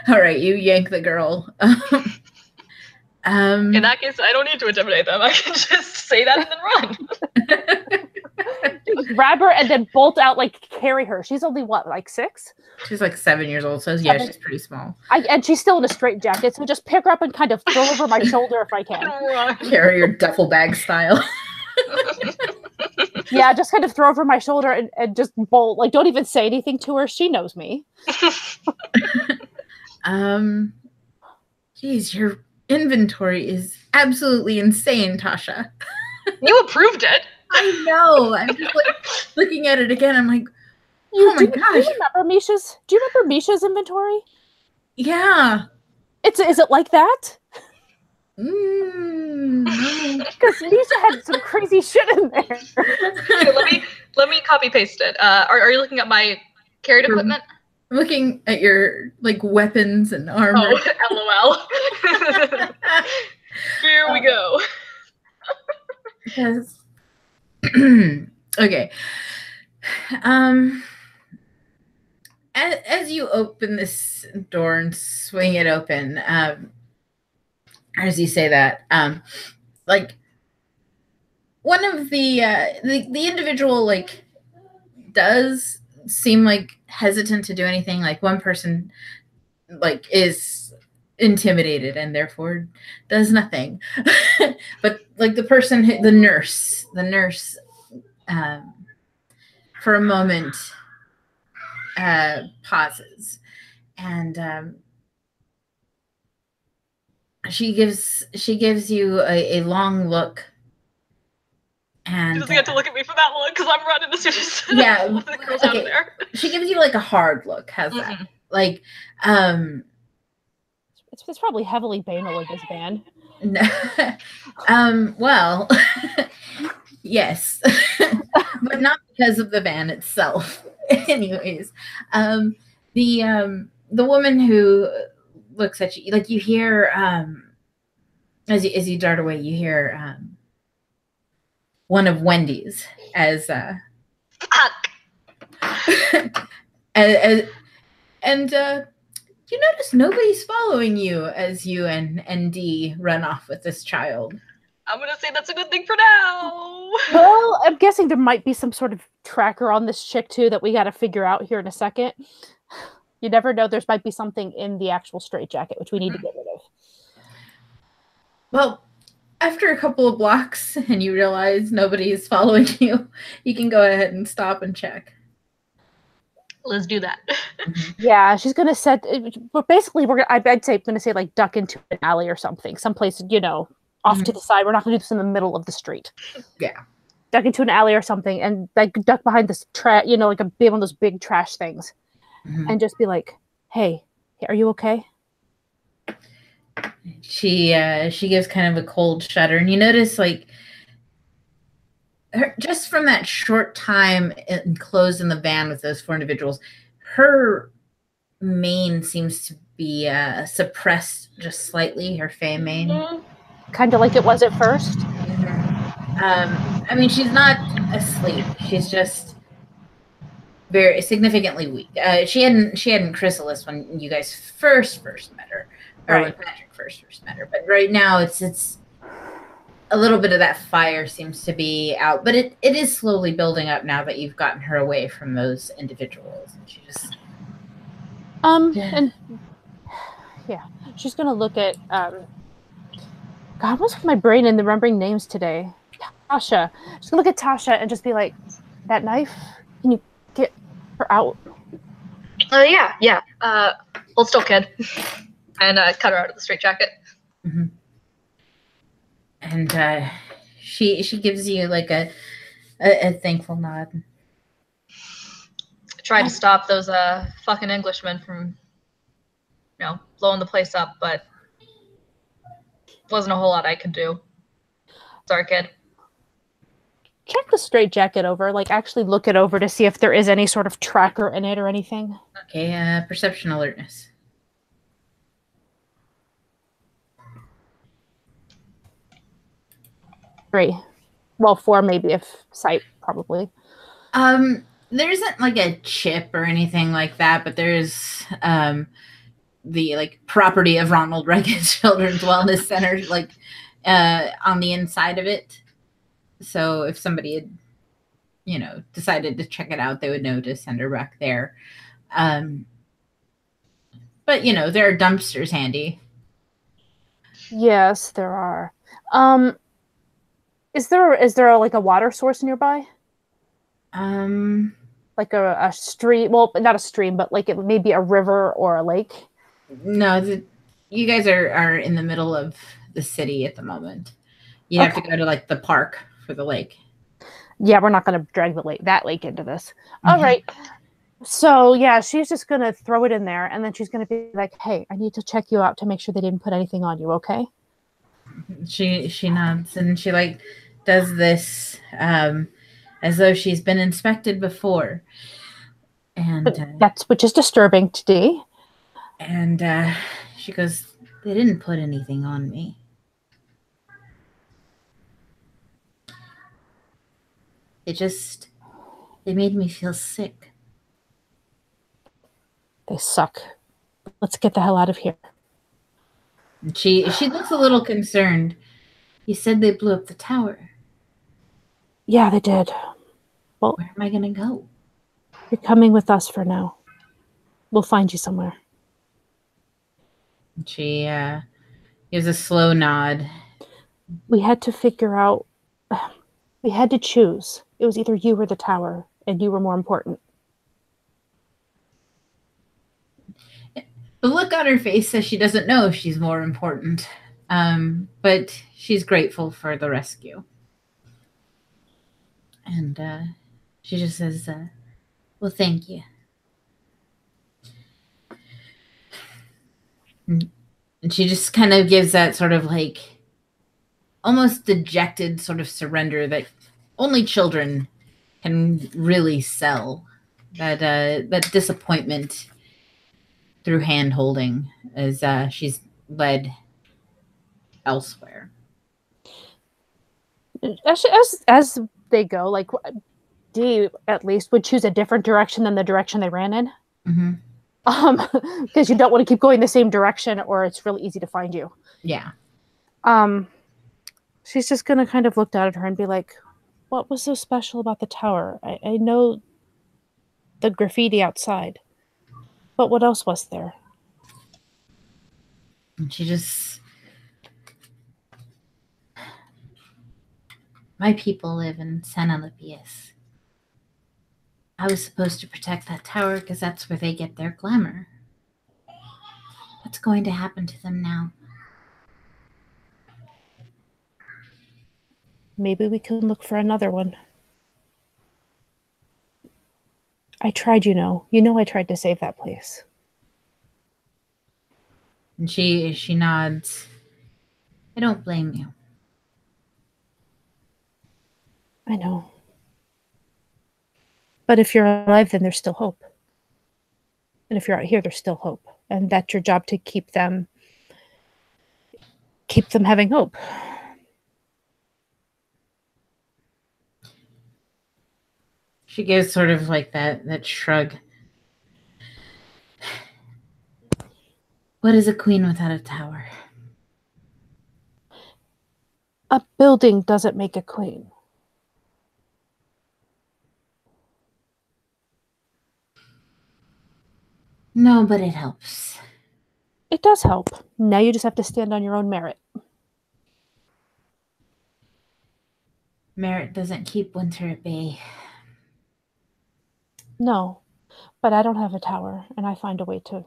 All right, you yank the girl. In that case, I don't need to intimidate them. I can just say that and then run. Grab her and then bolt out, like, carry her. She's only what, like 6? She's like 7 years old, so yeah, she's pretty small. And she's still in a straitjacket, so just pick her up and kind of throw over my shoulder if I can. Carry her duffel bag style. Yeah, just kind of throw over my shoulder and just bolt. Like, don't even say anything to her. She knows me. Geez, your inventory is absolutely insane, Tasha. You approved it. I know. I'm just like looking at it again. I'm like, oh my gosh. Do you remember Misha's inventory? Yeah. Is it like that? No. Because Misha had some crazy shit in there. Okay, let me copy paste it. Are you looking at my carried equipment? I'm looking at your like weapons and armor. Oh, LOL. Here we go. Yes. Okay. As you open this door and swing it open, as you say that, like one of the individual like does seem like hesitant to do anything. Like one person like is intimidated and therefore does nothing. But like the nurse for a moment pauses, and she gives you a long look. And she doesn't get to look at me for that long because I'm running as soon as yeah, the girl's out of there. She gives you like a hard look. How's that? Like, it's probably heavily banal in this band. Well, yes, but not because of the van itself. Anyways, the woman who looks at you, like you hear, as you dart away, you hear one of Wendy's as and you notice nobody's following you as you and D run off with this child. I'm gonna say that's a good thing for now. Well, I'm guessing there might be some sort of tracker on this chick too that we got to figure out here in a second. You never know. There might be something in the actual straitjacket which we need to get rid of. Well, after a couple of blocks and you realize nobody is following you, you can go ahead and stop and check. Let's do that. Yeah, she's gonna set. But basically, I'd say like duck into an alley or something, someplace off to the side. We're not gonna do this in the middle of the street. Yeah, duck into an alley or something, and like duck behind this trash, like one of those big trash things, and just be like, "Hey, are you okay?" She gives kind of a cold shudder, and you notice like just from that short time enclosed in the van with those 4 individuals, her mane seems to be suppressed just slightly. Her fey mane, kind of like it was at first. I mean, she's not asleep. She's just very significantly weak. She hadn't chrysalis when you guys first met her, or when Patrick first met her. But right now, it's a little bit of that fire seems to be out, but it is slowly building up now that you've gotten her away from those individuals, and she just and yeah, she's gonna look at God, what's with my brain and remembering names today? Tasha. She's gonna look at Tasha and just be like, "That knife? Can you her out. Yeah. Hold still, kid. And cut her out of the straitjacket. Mm-hmm. And she gives you like a thankful nod. Tried to stop those fucking Englishmen from, blowing the place up, but wasn't a whole lot I could do. Sorry, kid. Check the straitjacket over, like actually look it over to see if there is any sort of tracker in it or anything. Okay, perception alertness. 3. Well, 4 maybe if sight, probably. There isn't like a chip or anything like that, but there's the like property of Ronald Reagan Children's Wellness Center like on the inside of it. So if somebody had, decided to check it out, they would know to send her back there. But there are dumpsters handy. Yes, there are. Is there like a water source nearby? Like a stream? Well, not a stream, but like it may be a river or a lake. No, you guys are in the middle of the city at the moment. You have to go to like the park for the lake. Yeah, we're not going to drag that lake into this. Mm-hmm. All right. So yeah, she's just going to throw it in there, and then she's going to be like, "Hey, I need to check you out to make sure they didn't put anything on you, okay?" She nods and she like does this as though she's been inspected before, and which is disturbing to Dee. And she goes, "They didn't put anything on me. They made me feel sick." They suck. Let's get the hell out of here. And she looks a little concerned. "You said they blew up the tower." "Yeah, they did." "Well, where am I going to go?" "You're coming with us for now. We'll find you somewhere." She gives a slow nod. We had to choose. It was either you or the tower, and you were more important. The look on her face says she doesn't know if she's more important, but she's grateful for the rescue. And she just says, "Well, thank you." And she just kind of gives that sort of like almost dejected sort of surrender that only children can really sell. That disappointment through hand holding as she's led elsewhere. As they go, like Dee at least would choose a different direction than the direction they ran in. Mm-hmm. Because you don't want to keep going the same direction, or it's really easy to find you. Yeah. She's just gonna kind of look down at her and be like, "What was so special about the tower? I know the graffiti outside, but what else was there?" And she just... "My people live in San Alipius. I was supposed to protect that tower because that's where they get their glamour. What's going to happen to them now?" "Maybe we can look for another one. I tried, you know. I tried to save that place." And she nods. "I don't blame you." "I know. But if you're alive, then there's still hope. And if you're out here, there's still hope. And that's your job to keep them having hope." She gives sort of like that shrug. "What is a queen without a tower?" "A building doesn't make a queen." "No, but it helps." "It does help. Now you just have to stand on your own merit." "Merit doesn't keep winter at bay." "No. But I don't have a tower, and I find a way to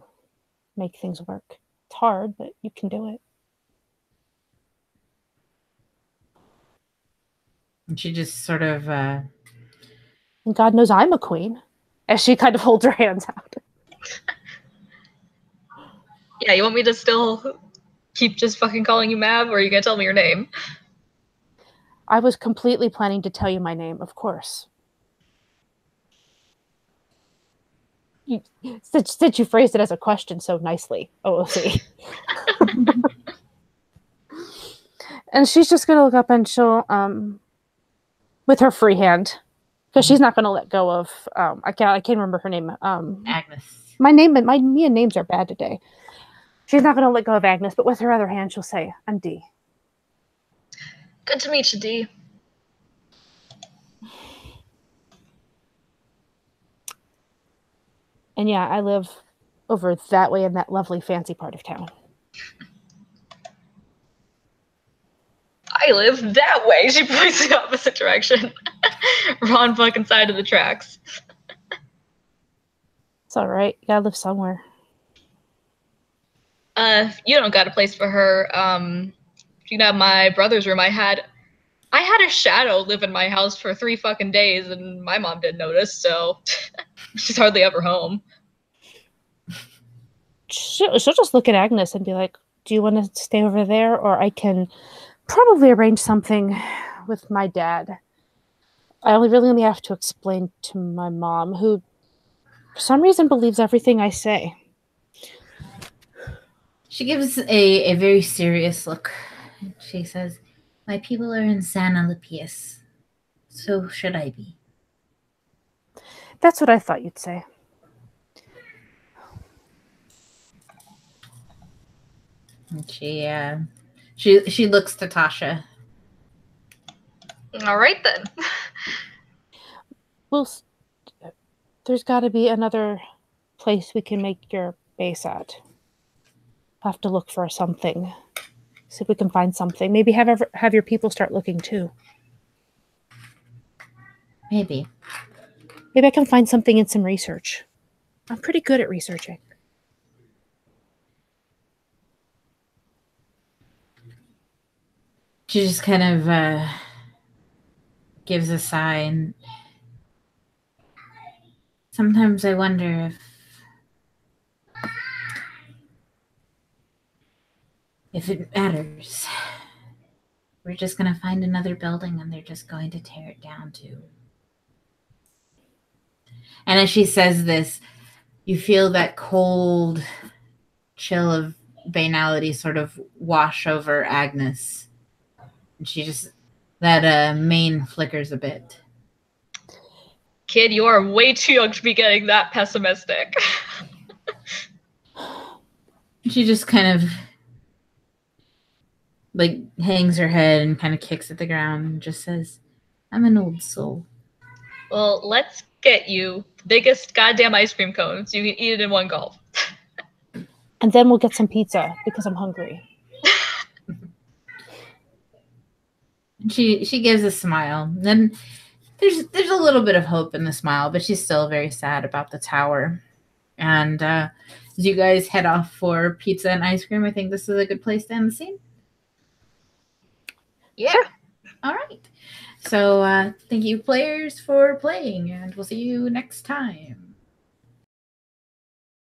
make things work. It's hard, but you can do it. And she just sort of And God knows I'm a queen, as she kind of holds her hands out. Yeah, you want me to still keep just fucking calling you Mav, or are you gonna tell me your name? I was completely planning to tell you my name, of course. Since you phrased it as a question so nicely, OOC. And she's just going to look up and she'll, with her free hand, because she's not going to let go of, I can't remember her name. Agnes. Me and names are bad today. She's not going to let go of Agnes, but with her other hand, she'll say, I'm Dee. Good to meet you, Dee. And yeah, I live over that way in that lovely fancy part of town. I live that way. She points the opposite direction. Wrong fucking side of the tracks. It's all right. You gotta live somewhere. You don't got a place for her. You can have my brother's room. I had a shadow live in my house for 3 fucking days, and my mom didn't notice, so she's hardly ever home. She'll just look at Agnes and be like, do you want to stay over there? Or I can probably arrange something with my dad. I really only have to explain to my mom, who for some reason believes everything I say. She gives a very serious look. She says, my people are in San Alipius. So should I be. That's what I thought you'd say. And she looks to Tasha. All right, then. Well, there's got to be another place we can make your base at. I'll have to look for something. See if we can find something. Maybe have your people start looking too. Maybe I can find something in some research. I'm pretty good at researching. She just kind of gives a sigh, and sometimes I wonder if it matters. We're just going to find another building and they're just going to tear it down too. And as she says this, you feel that cold chill of banality sort of wash over Agnes. And she just, that mane flickers a bit. Kid, you are way too young to be getting that pessimistic. She just kind of like hangs her head and kind of kicks at the ground and just says, I'm an old soul. Well, let's get you the biggest goddamn ice cream cone so you can eat it in one gulp. And then we'll get some pizza because I'm hungry. She gives a smile. Then there's a little bit of hope in the smile, but she's still very sad about the tower. And as you guys head off for pizza and ice cream, I think this is a good place to end the scene. Yeah. Sure. All right. So thank you, players, for playing, and we'll see you next time.